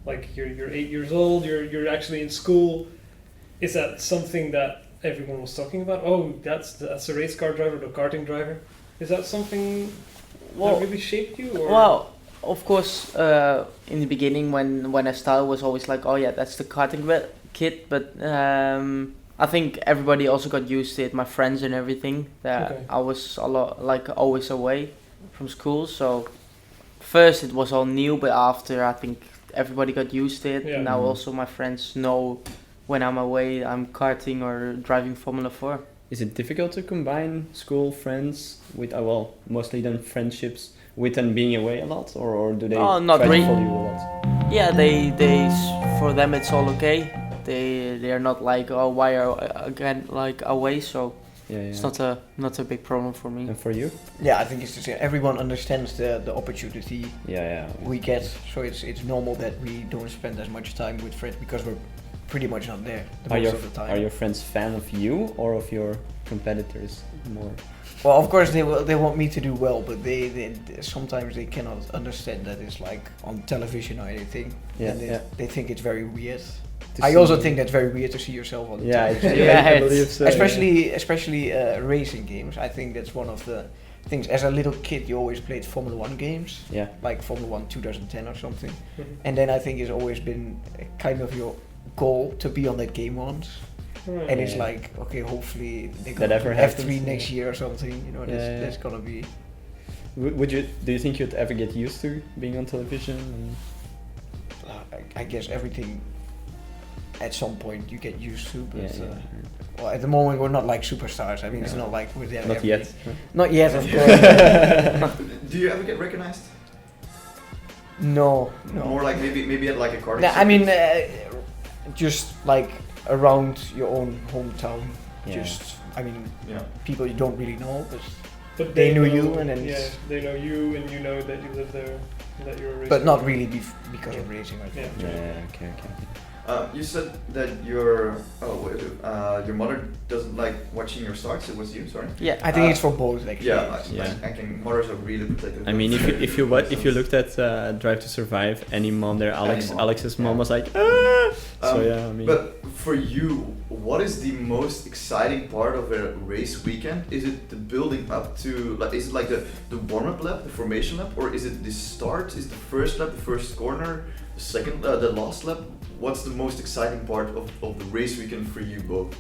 like you're 8 years old. You're actually in school. Is that something that everyone was talking about? Oh, that's a race car driver, the karting driver. Is that something Well, that really shaped you? Or? Well, of course, in the beginning when I started, was always like, oh yeah, that's the karting kid. But I think everybody also got used to it. My friends and everything. That Okay. I was a lot always away from school. So first it was all new, but after I think everybody got used to it. Yeah. Now also my friends know when I'm away, I'm karting or driving Formula 4. is it difficult to combine school friends with, mostly then friendships with and being away a lot, or do they Oh, not try really. to follow you a lot? Yeah, for them it's all okay. They are not like, oh, why are again like away? So Yeah. it's not a big problem for me. And for you? Yeah, I think it's just everyone understands the opportunity Yeah. we get, so it's normal that we don't spend as much time with friends because we're pretty much not there most of the time. Are your friends fan of you or of your competitors more? Well, of course they want me to do well, but they sometimes they cannot understand that it's like on television or anything. Yeah, And yeah. they think it's very weird. To I see also you. think that's very weird to see yourself on Yeah, television. Yeah, I believe so. Especially racing games. I think that's one of the things. As a little kid, you always played Formula 1 games, Yeah. like Formula 1 2010 or something. Mhm. And then I think it's always been kind of your goal to be on that game once. Right. And it's Yeah. like, okay, hopefully they That go ever F3 happens, next yeah. year or something. That's gonna be. Do you think you'd ever get used to being on television? And I guess everything. At some point you get used to, but yeah. well, at the moment we're not like superstars. I mean, it's No. not like we're there. Not every yet. day. Not yet, of course. Do you ever get recognized? No. More like maybe at like a karting. No, I mean, circuit? just like around your own hometown. Yeah. Just, I mean, Yeah. people you don't really know, but But they know know- you, and then yeah, it's- they know you, and you know that you live there, and that you're a racer. but not really because of racing. I think. Yeah. Okay. You said that your mother doesn't like watching your starts. It was you, sorry. Yeah. I think it's for both actually. Yeah, I think mothers are really protective. I mean, if you looked at Drive to Survive, any mom there, Any mom, Alex's mom yeah. was like, ah! So Um, yeah, I mean, But for you, what is the most exciting part of a race weekend? Is it the building up to, like, is it like the warm-up lap, the formation lap, or is it the start? Is the first lap, the first corner, the second, the last lap? What's the most exciting part of the race weekend for you both?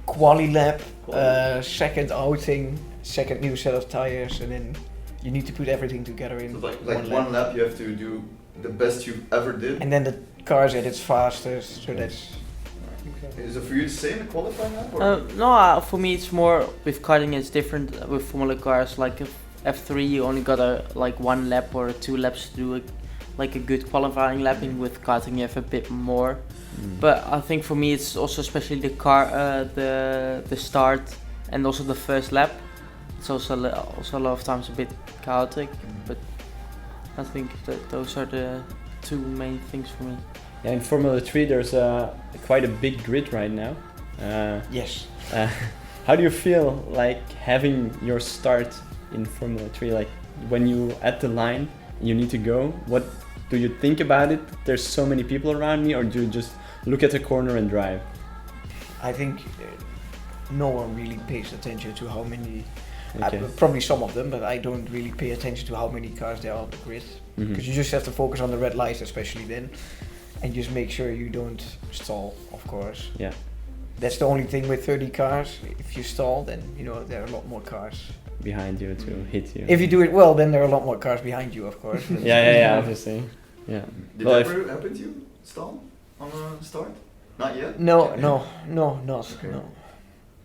Quali lap, Quali. second outing, second new set of tires, and then you need to put everything together in So like one lap, you have to do the best you've ever did. And then the car's at its fastest, so that's. Okay. Is it for you the same in qualifying lap? Or? No, for me it's more with karting. It's different with Formula cars. Like if F3, you only got like 1 lap or 2 laps to do like a good qualifying lapping. With karting, you have a bit more. Mm. But I think for me, it's also especially the start and also the first lap. It's also a lot of times a bit chaotic. But I think that those are the two main things for me. Yeah, in Formula 3 there's quite a big grid right now. Yes. How do you feel like having your start in Formula 3? Like when you at the line, you need to go. What do you think about it? There's so many people around me, or do you just look at the corner and drive? I think no one really pays attention to how many. Okay. Probably some of them, but I don't really pay attention to how many cars there are on the grid. Mhm. Because you just have to focus on the red lights, especially then, and just make sure you don't stall. Of course. Yeah. That's the only thing with 30 cars. If you stall, then there are a lot more cars. Behind you to hit you. If you do it well, then there are a lot more cars behind you, of course. yeah, obviously. Yeah. Did Well, that ever happen to you, stall, on the start? Not yet? No, Okay. not. Okay. No.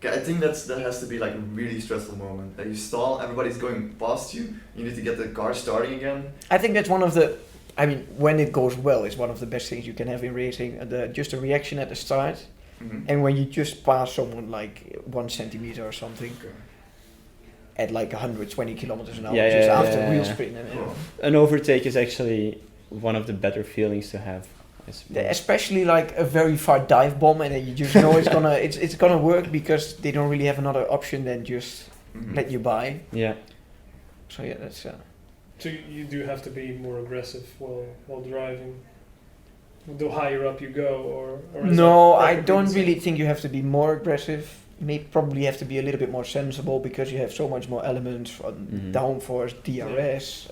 Okay, I think that has to be like a really stressful moment. That you stall, everybody's going past you, you need to get the car starting again. I think that's one of the. I mean, when it goes well, it's one of the best things you can have in racing. Just a reaction at the start, Mm-hmm. and when you just pass someone like 1 centimeter or something Okay. at like 120 kilometers an hour, Yeah, just yeah, after yeah, wheel yeah. spin. Cool. An overtake is actually one of the better feelings to have, I suppose. Especially like a very far dive bomb, and then you just know it's gonna work because they don't really have another option than just Mhm. let you by. Yeah. So yeah, that's. So you do have to be more aggressive while driving. The higher up you go, or is No, that I perfectly don't the same? really think you have to be more aggressive. Probably have to be a little bit more sensible because you have so much more elements on Mhm. downforce, DRS,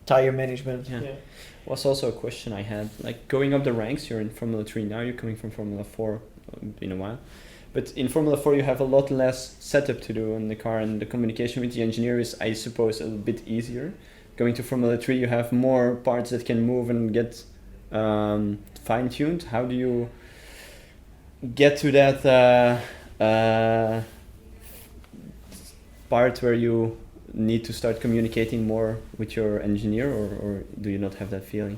tire management. Yeah. Yeah. Was also a question I had. Like going up the ranks, you're in Formula 3 now, you're coming from Formula 4 in a while. But in Formula 4 you have a lot less setup to do in the car, and the communication with the engineer is, I suppose, a bit easier. Going to Formula 3 you have more parts that can move and get fine-tuned. How do you get to that part where you need to start communicating more with your engineer, or do you not have that feeling?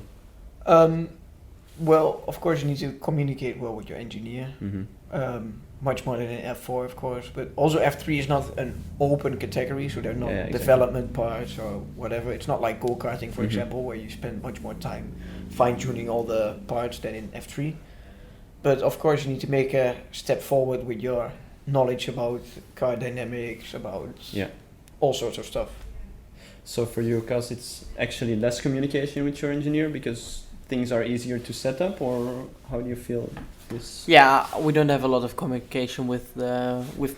Well, of course you need to communicate well with your engineer. Mm-hmm. Much more than in F4, of course, but also F3 is not an open category, so there are not Yeah, exactly. development parts or whatever. It's not like go-karting, for Mhm. example, where you spend much more time fine-tuning all the parts than in F3. But of course you need to make a step forward with your knowledge about car dynamics, about Yeah. all sorts of stuff. So for you, Kas, it's actually less communication with your engineer because things are easier to set up, or how do you feel this? Yeah, we don't have a lot of communication with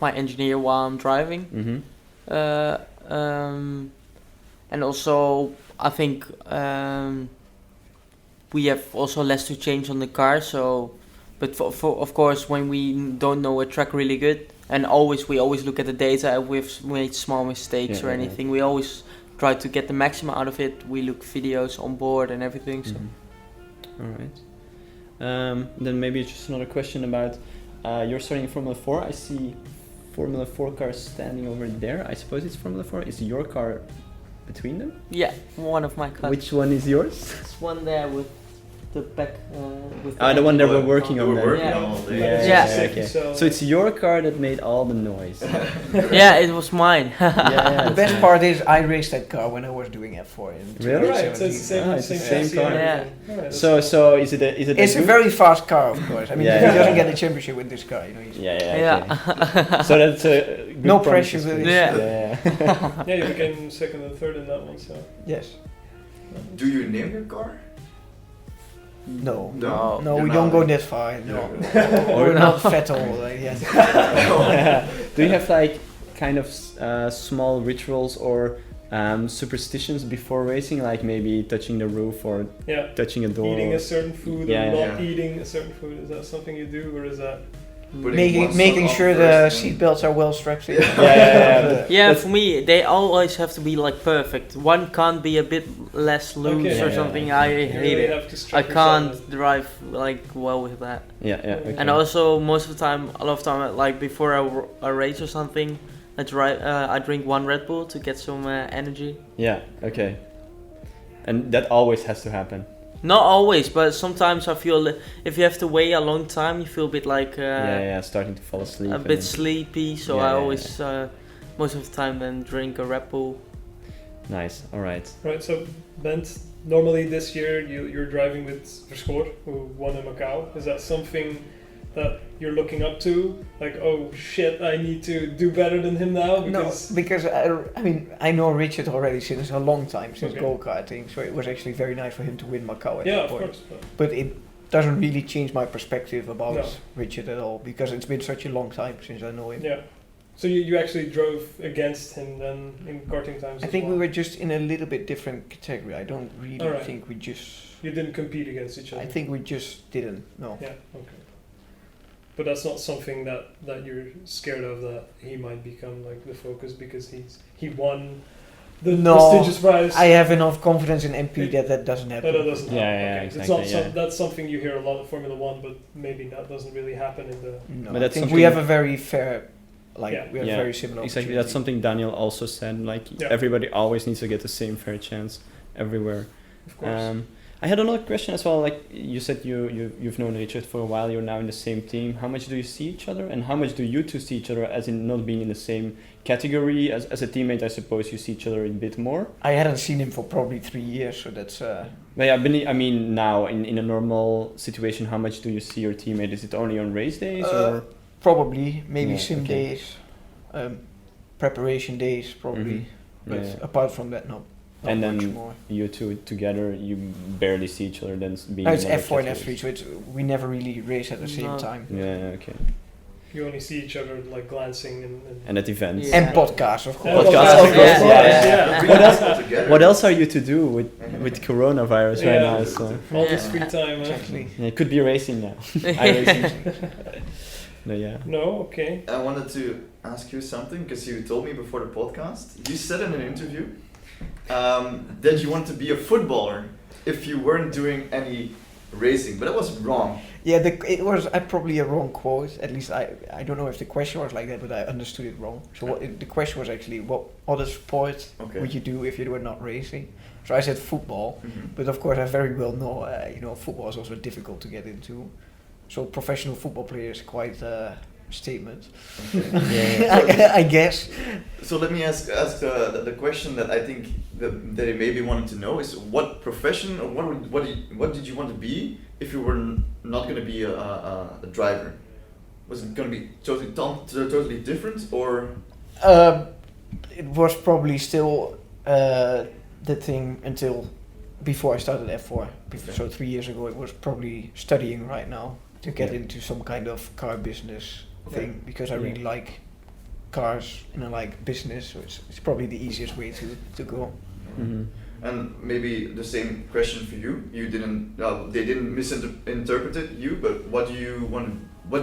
my engineer while I'm driving. Mm-hmm. And also I think we have also less to change on the car. So, but for of course when we don't know a track really good, and we always look at the data. If we've made small mistakes Yeah, or yeah, yeah. anything, we always try to get the maximum out of it. We look videos on board and everything. So. Mm-hmm. All right. Then maybe just another question about you're starting in Formula 4. I see Formula 4 cars standing over there. I suppose it's Formula 4. Is your car between them? Yeah, one of my cars. Which one is yours? It's one there with the back. With The one that we're Oh, working on we're there. working Yeah. on all day. Yeah, Yeah. okay. So- So it's your car that made all the noise. Yeah, it was mine. Yeah, The best part is I raced that car when I was doing F4 in Really? Alright, so it's the 2017. same, Ah, it's the same, same car. chassis and Yeah. everything. Alright, that's So cool. is it It's a good? very fast car, of course. I mean, Yeah, he yeah. doesn't get the championship with this car. He's Yeah. Okay. So that's a good No promise pressure for with you. it. Yeah. Yeah, you became second and third in that one, so. yes. Do you name your car? No. No. No, You're we not don't go like- that far. No. Yeah. We're not Vettel. Yes. Do you have like kind of small rituals or superstitions before racing, like maybe touching the roof or Yeah. touching a door? Eating a certain food Yeah, or yeah. not Yeah. eating a certain food, is that something you do, or is that? Putting one Making sock sure on the first, seat belts are well strapped in. Yeah. Yeah, That's- for me, they always have to be like perfect. One can't be a bit less loose Okay. or Yeah. something. I You hate really it. have to I strap yourself can't in. drive like well with that. Yeah. Okay. And also, most of the time, a lot of time, like before a race or something, I drink one Red Bull to get some energy. Yeah. Okay. And that always has to happen. Not always, but sometimes I feel if you have to wait a long time, you feel a bit like starting to fall asleep. a bit sleepy. So Yeah, I always most of the time then drink a Red Bull. Nice. All right. Right, so Bent, normally this year you're driving with Viscaal, who won in Macau. Is that something that you're looking up to? Like, oh shit, I need to do better than him now? Because I mean, I know Richard already since a long time, since Okay. go-karting, so it was actually very nice for him to win Macau at Yeah, that of point. course. But it doesn't really change my perspective about No. Richard at all, because it's been such a long time since I know him. Yeah. So you actually drove against him then in karting times I as think well? we were just in a little bit different category. I don't really Alright. think we just... You didn't compete against each other? I think we just didn't, no. Yeah, okay. But that's not something that you're scared of, that he might become like the focus because he won the No, prestigious prize? I have enough confidence in MP that doesn't happen. That doesn't happen. Yeah, okay. exactly, It's not yeah. that's something you hear a lot of Formula One, but maybe that doesn't really happen in the... No, But I that's think something- we have a very fair, like, Yeah. we have Yeah, very similar Exactly. That's opportunity. something Daniel also said. Like Yeah. everybody always needs to get the same fair chance everywhere. Of course. I had another question as well. Like you said, you've known Richard for a while. You're now in the same team. How much do you see each other, and how much do you two see each other? As in not being in the same category as a teammate, I suppose you see each other a bit more. I hadn't seen him for probably 3 years, so that's... But yeah, I mean now in a normal situation, how much do you see your teammate? Is it only on race days or? Probably, maybe Yeah, sim okay. days, preparation days, probably. Mhm. But Yeah. apart from that, no. Not And much then more. you two together, you barely see each other. Then being. No, it's in other F4 and categories. F3, so it's, we never really race at the same No. time. Yeah. Okay. You only see each other like glancing and And at events. Yeah. And podcasts, of course. Podcast, of course, yeah. Bring What us else- all together. What else are you to do with coronavirus right Yeah. now? So all this Yeah. free time. Exactly. yeah, it could be racing now. iRacing. No, yeah. No, okay. I wanted to ask you something because you told me before the podcast. You said in an interview that you want to be a footballer if you weren't doing any racing, but that was wrong. Yeah, it was probably a wrong quote. At least I don't know if the question was like that, but I understood it wrong. So the question was actually, what other sport Okay. would you do if you were not racing? So I said football, Mhm. but of course I very well know, football is also difficult to get into. So professional football player is quite a statement, I guess. So let me ask the question that I think that he maybe wanted to know is what profession or what did you want to be if you were not going to be a driver? Was it going to be totally different or? It was probably still the thing until before I started F4. Okay. So 3 years ago, it was probably studying right now to get Yeah. into some kind of car business Okay. thing, because I Yeah. really like cars and I like business. So it's probably the easiest way to go. Mm-hmm. And maybe the same question for you. You didn't. They didn't misinterpret you. But what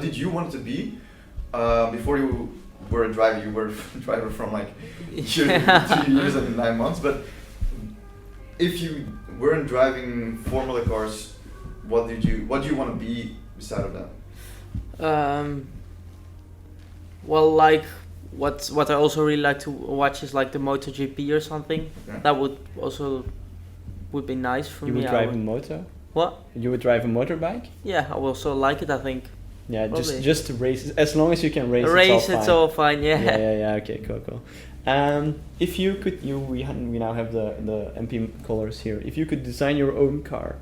did you want to be before you were a driver? You were a driver from like 2 years and 9 months. But if you weren't driving Formula cars, what do you want to be beside of that? Well, like what I also really like to watch is like the MotoGP or something. Okay. That would be nice for You me. would I drive a would- motor? What? You would drive a motorbike? Yeah, I would also like it. I think. Yeah, Probably. just to race. As long as you can race, Race, it's all fine. Yeah. Yeah. Okay, cool. If you could, we now have the MP colors here. If you could design your own car,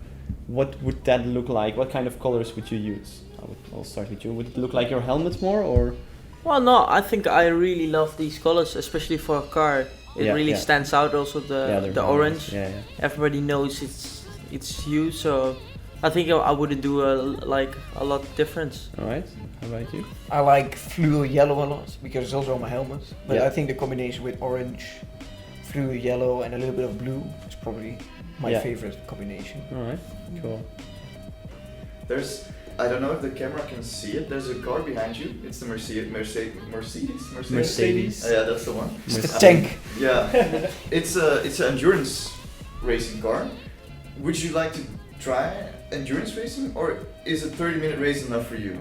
what would that look like? What kind of colors would you use? I'll start with you. Would it look like your helmet more, or? Well, no, I think I really love these colors, especially for a car. It Yeah, really yeah. stands out. Also they're the very orange. nice. Yeah. Everybody knows it's you. So I think I wouldn't do a lot of difference. All right. How about you? I like fluo yellow a lot because it's also on my helmet. But Yeah. I think the combination with orange, fluo yellow, and a little bit of blue is probably my Yeah. favorite combination. All right. Cool. I don't know if the camera can see it. There's a car behind you. It's the Mercedes. Mercedes. Yeah, that's the one. It's the tank. Yeah, it's an endurance racing car. Would you like to try endurance racing, or is a 30-minute race enough for you?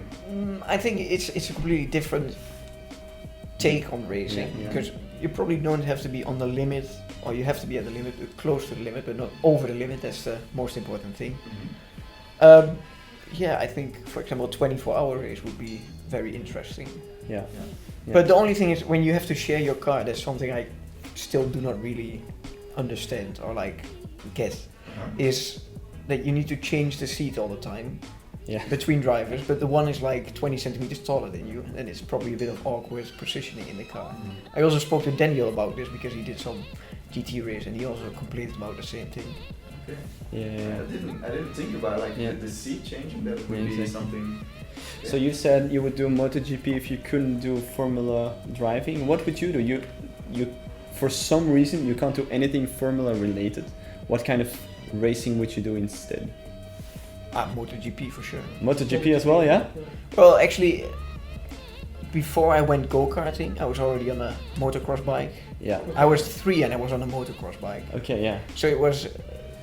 I think it's a completely different take on racing, Yeah. because you probably don't have to be on the limit, or you have to be at the limit, close to the limit, but not over the limit. That's the most important thing. Yeah, I think, for example, 24-hour race would be very interesting. Yeah. But the only thing is, when you have to share your car, that's something I still do not really understand or like get, is that you need to change the seat all the time between drivers, but the one is like 20 centimeters taller than you, and it's probably a bit of awkward positioning in the car. I also spoke to Daniel about this because he did some GT race and he also complained about the same thing. Okay. Yeah. I didn't think about like the seat changing. That would be something. Yeah. So you said you would do MotoGP if you couldn't do Formula driving. What would you do? You for some reason you can't do anything Formula related. What kind of racing would you do instead? MotoGP for sure. MotoGP as well, yeah? Well, actually, before I went go-karting, I was already on a motocross bike. Yeah. I was 3 and I was on a motocross bike. Okay, yeah. So it was,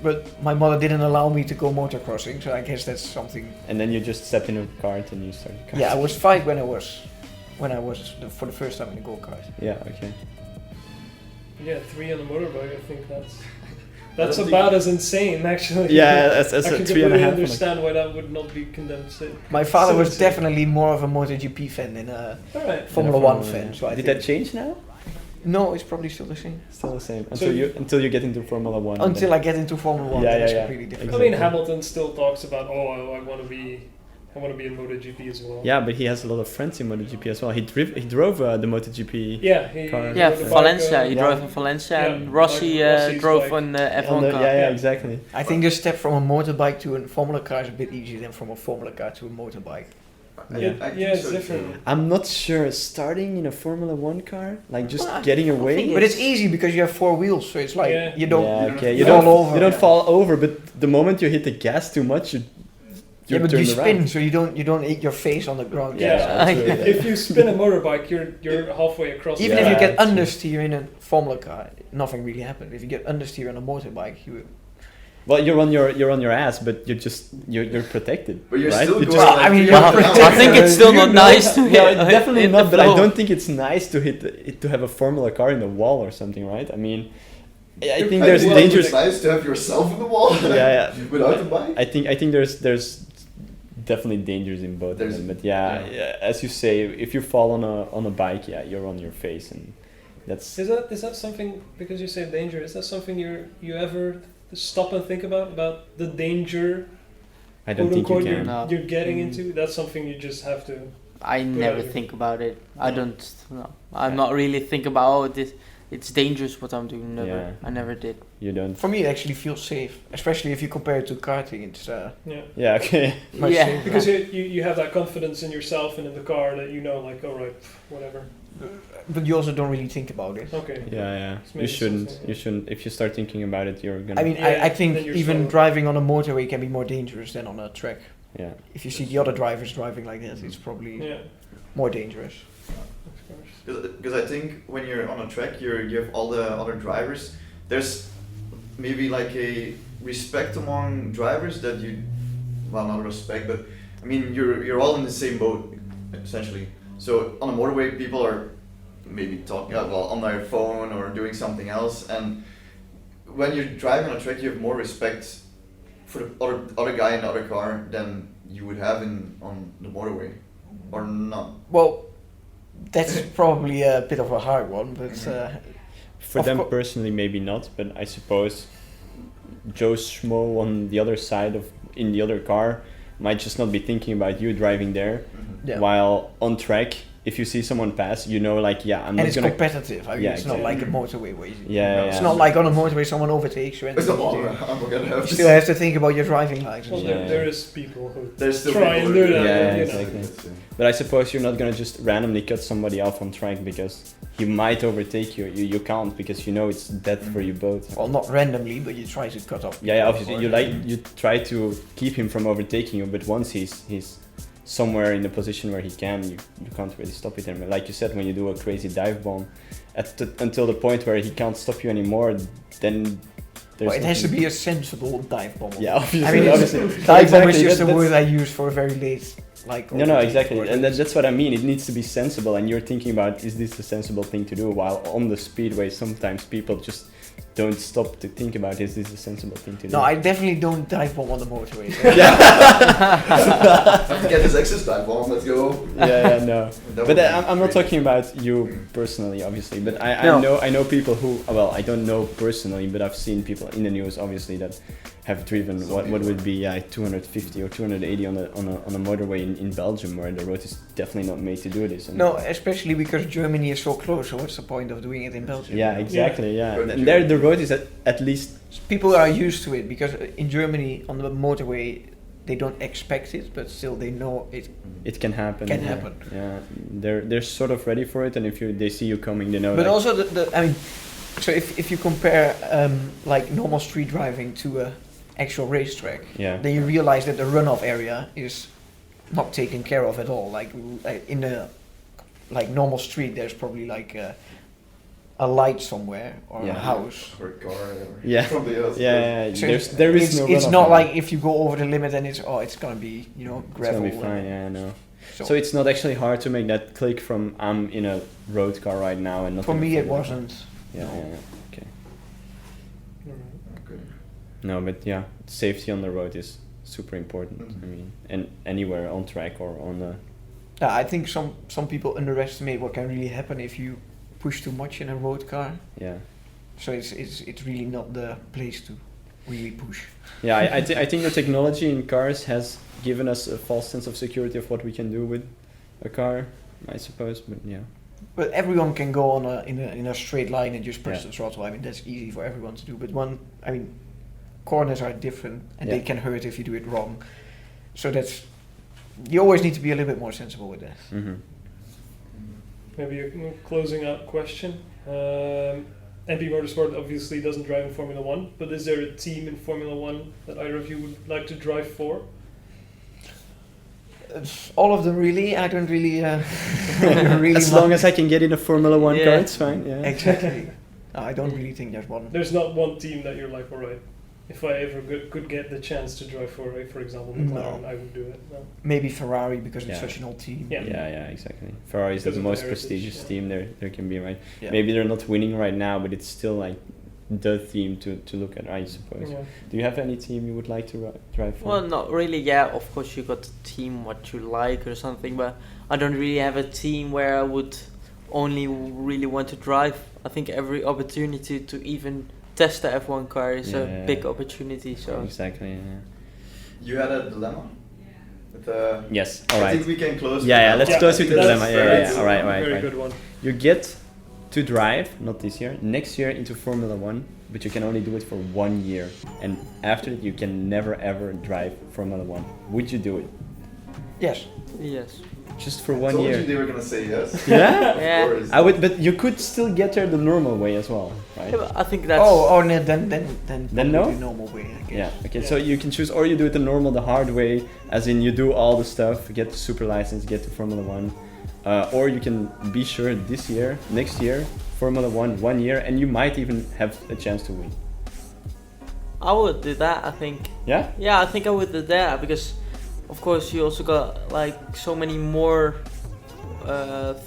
but my mother didn't allow me to go motocrossing, so I guess that's something. And then you just stepped in a kart and you started karting. Yeah, I was 5 when I was for the first time in a go-kart. Yeah, okay. Yeah, 3 on a motorbike. I think that's about as insane, actually. Yeah, as I a can 3.5. completely understand why that would not be condemned. My father was insane. definitely more of a MotoGP fan than a Alright. Formula Yeah, 1 fan. So I Did think that change now? No, it's probably still the same. Still the same. So Until you get into Formula 1. Until I get into Formula 1, Yeah, that's yeah, completely different. I mean, Hamilton still talks about, I want to be in MotoGP as well. Yeah, but he has a lot of friends in MotoGP as well. He drove the MotoGP. Yeah, he car. Yeah, rode the Valencia. bike, He drove in Valencia, yeah, and Rossi Rossi's drove bike. on the F1 On the- car. yeah, Yeah. exactly. I think the step from a motorbike to a Formula car is a bit easier than from a Formula car to a motorbike. I Yeah. think Yeah, it's so different. too. I'm not sure. Starting in a Formula 1 car, like just getting away. But it's easy because you have 4 wheels, so it's like Yeah. you don't. Yeah, okay. you You fall don't over. You don't fall over, but the moment you hit the gas too much, you But you turn spin, around. so you don't hit your face on the ground. Yeah. true. If you spin a motorbike, you're halfway across. Even Yeah, if you get true. understeer in a Formula car, nothing really happens. If you get understeer on a motorbike, Well, you're on your ass, but you're protected. But you're right? still You going. just- Well, I mean, you're you're up and protected. down. I think it's still not nice to hit. No, definitely hit not. the But I floor. don't think it's nice to to have a Formula car in the wall or something, right? I mean, I think there's think dangerous. It's nice to have yourself in the wall. Yeah. Without the bike. I think there's definitely dangers in both of them. But yeah, as you say, if you fall on a bike, you're on your face, and that's. Is that something, because you say danger, is that something you ever stop and think about the danger, I don't think you quote, can. No. you're getting into? That's something you just have to. I never Yeah. think about it. I No. don't. No, I'm not really think about this. It's dangerous what I'm doing. Never. Yeah. I never did. You don't. for me, it actually feels safe, especially if you compare it to karting. It's Yeah. Yeah. Okay. much Yeah. safer. Because you have that confidence in yourself and in the car that you know, like, all right, whatever. But you also don't really think about it. Okay. Yeah. It's You maybe shouldn't. something, You shouldn't. If you start thinking about it, you're gonna. I mean, Yeah, I think then you're even slower. driving on a motorway can be more dangerous than on a track. Yeah. If you see the other drivers driving like that, it's probably Yeah. more dangerous. Of course. Because I think when you're on a track, you have all the other drivers. There's maybe like a respect among drivers that you, well, not respect, but I mean you're all in the same boat essentially. So on a motorway, people are maybe talking on their phone or doing something else, and when you're driving on a track, you have more respect for the other guy in the other car than you would have on the motorway, or not. Well, that's probably a bit of a hard one, but For Of them cour- personally, maybe not, but I suppose Joe Schmo on the other side in the other car might just not be thinking about you driving there, yeah. while on track, if you see someone pass, you know, like, I'm And not it's gonna. competitive. I mean, Yeah, it's not exactly. like a motorway where you, Yeah, it's yeah. not like on a motorway someone overtakes you and It's not you, all I'm gonna have. you still have to think about your driving license. Well, Yeah. there is people who There's still try people and who do that. Yeah, you know. exactly. But I suppose you're not gonna just randomly cut somebody off on track because he might overtake you. You can't, because you know it's death for you both. Well, not randomly, but you try to cut off. Yeah, obviously people. you try to keep him from overtaking you, but once he's somewhere in the position where he can, you can't really stop it. And like you said, when you do a crazy dive bomb, until the point where he can't stop you anymore, then there's. Well, it has to nothing- be a sensible dive bomb. Yeah, obviously. I mean, obviously. dive bomb is Exactly, just a that's- word I use for a very late like. No, exactly, for and that's what I mean. It needs to be sensible, and you're thinking about, is this a sensible thing to do? While on the speedway, sometimes people just don't stop to think about, is this a sensible thing to do? No, I definitely don't dive bomb on the motorway. Have to get this exercise dive on. Let's go. Yeah, no. That But would be I'm not great. talking about you personally, obviously. But No. I know people who, well, I don't know personally, but I've seen people in the news, obviously, that have driven Some what people. would be 250 or 280 on a motorway in Belgium, where the road is definitely not made to do this. And No, especially because Germany is so close. So what's the point of doing it in Belgium? Yeah, exactly. Yeah, But and there the road is at least. People are used to it because in Germany on the motorway they don't expect it, but still they know it. It can happen. Can yeah. happen. Yeah, they're sort of ready for it, and if they see you coming, they know. But like, also I mean, so if you compare like normal street driving to a actual racetrack, yeah, then you realize that the runoff area is not taken care of at all. Like in a like normal street, there's probably like a light somewhere or Yeah. a house. Or a car. Or Yeah. something else. yeah. So There is it's, no. it's runoff not area. like if you go over the limit and it's gonna be It's gravel. gonna be fine. Yeah, I know. So, So it's not actually hard to make that click from I'm in a road car right now and not. for in a me it four-wheel. wasn't. Yeah, no. yeah. Okay. Okay. No, but yeah, safety on the road is super important. Mhm. I mean, and anywhere on track or on the. I think some people underestimate what can really happen if you push too much in a road car. Yeah. So it's really not the place to really push. Yeah, I think the technology in cars has given us a false sense of security of what we can do with a car, I suppose. But yeah. But everyone can go on in a straight line and just press Yeah. the throttle. I mean that's easy for everyone to do. But corners are different and they Yeah. can hurt if you do it wrong. So you always need to be a little bit more sensible with that. Mm-hmm. Maybe a closing out question. MP Motorsport obviously doesn't drive in Formula One, but is there a team in Formula One that either of you would like to drive for? All of them really. I don't really. really As long as I can get in a Formula One Yeah. car, it's fine. Yeah. Exactly. No, I don't really think there's one. There's not one team that you're like, alright, if I ever could get the chance to drive for example, McLaren, No. I would do it. No. Maybe Ferrari because it's Yeah. such an old team. Yeah. Yeah, exactly. Ferrari is Because the of the most heritage, prestigious yeah. team there can be, right? Yeah. Maybe they're not winning right now, but it's still like the team to look at, I suppose. Yeah. Do you have any team you would like to drive for? Well, not really. Yeah, of course you got a team what you like or something, but I don't really have a team where I would only really want to drive. I think every opportunity to even test the F1 car is Yeah. a big opportunity. So Exactly. Yeah. You had a dilemma. With, Yes. I All right. think we can close. Yeah. with Let's that. close with the That's dilemma. very- Yeah. All right. Very Right. good one. You get to drive, not this year, next year into Formula One, but you can only do it for 1 year, and after that you can never ever drive Formula One. Would you do it? Yes. yes. Just for I 1 told year? you they were gonna say yes. Yeah. Yeah. Of course. I would, but you could still get there the normal way as well, right? Yeah, but I think that's No, then Then no? probably the normal way. I guess. Yeah. Okay. Yeah. So you can choose, or you do it the normal, the hard way, as in you do all the stuff, get the super license, get to Formula One, or you can be sure this year, next year, Formula One, 1 year, and you might even have a chance to win. I would do that. I think. Yeah. Yeah, I think I would do that because, of course, you also got like so many more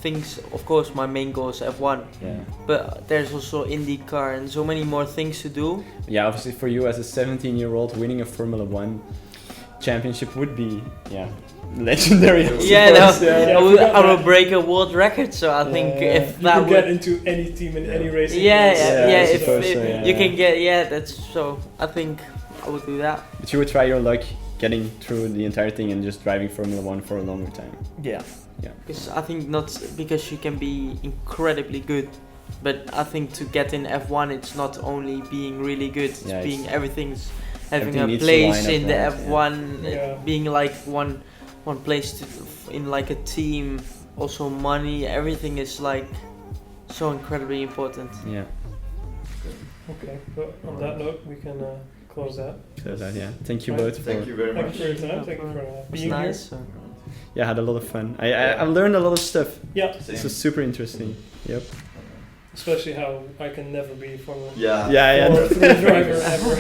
things. Of course, my main goal is F1, Yeah. but there's also IndyCar and so many more things to do. Yeah. Obviously, for you as a 17-year-old, winning a Formula One championship would be, legendary. I Yeah, no, suppose, Yeah, I I will, forgot I will that. break a world record. So I think Yeah. if You that could get would, into any team in any racing. yeah, race. yeah, Yeah, yeah, I if, suppose if so, yeah. you can get, yeah, that's so. I think I would do that. But you would try your luck getting through the entire thing and just driving Formula One for a longer time. Yeah. Because I think not because you can be incredibly good, but I think to get in F1, it's not only being really good, it's Yeah, being it's- everything's having everything a needs to place line up in the right, F1, Yeah. being like one place in like a team. Also money, everything is like so incredibly important. Yeah. Okay, but on that note, we can close that. So that, yeah. Thank you Right. both Thank for. you very Thank much. you for your time. Thank you for It was being nice. So. Yeah, I had a lot of fun. I learned a lot of stuff. here. Yeah. This was super interesting. Yep. Especially how I can never be Formula Yeah. Yeah, or yeah. through driver ever.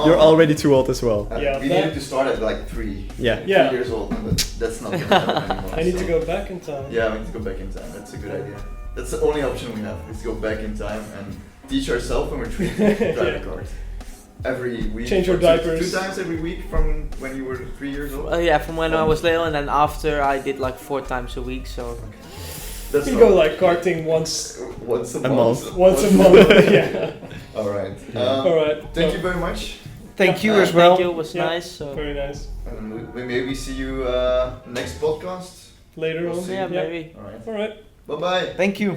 You're already too old as well. Yeah, we that- needed to start at like 3. Yeah. Yeah. 3 years old, but that's not gonna happen anymore. I need to so- go back in time. Yeah, we need to go back in time. That's a good idea. That's the only option we have, is to go back in time and teach ourselves when we're training drive Yeah. cars. Every week. Change your or diapers. 2 times every week from when you were 3 years old? Yeah, from when I was little, and then after I did like 4 times a week. So That's You not- go like karting once once a A month. month. once a month. Yeah. Alright. Yeah. All right. Thank you very much. Thank you Yeah, as well. thank you, it was Yeah. nice. So Very nice. And we maybe see you next podcast. Later We'll on. see. yeah, maybe. Alright. All right. Bye bye. Thank you.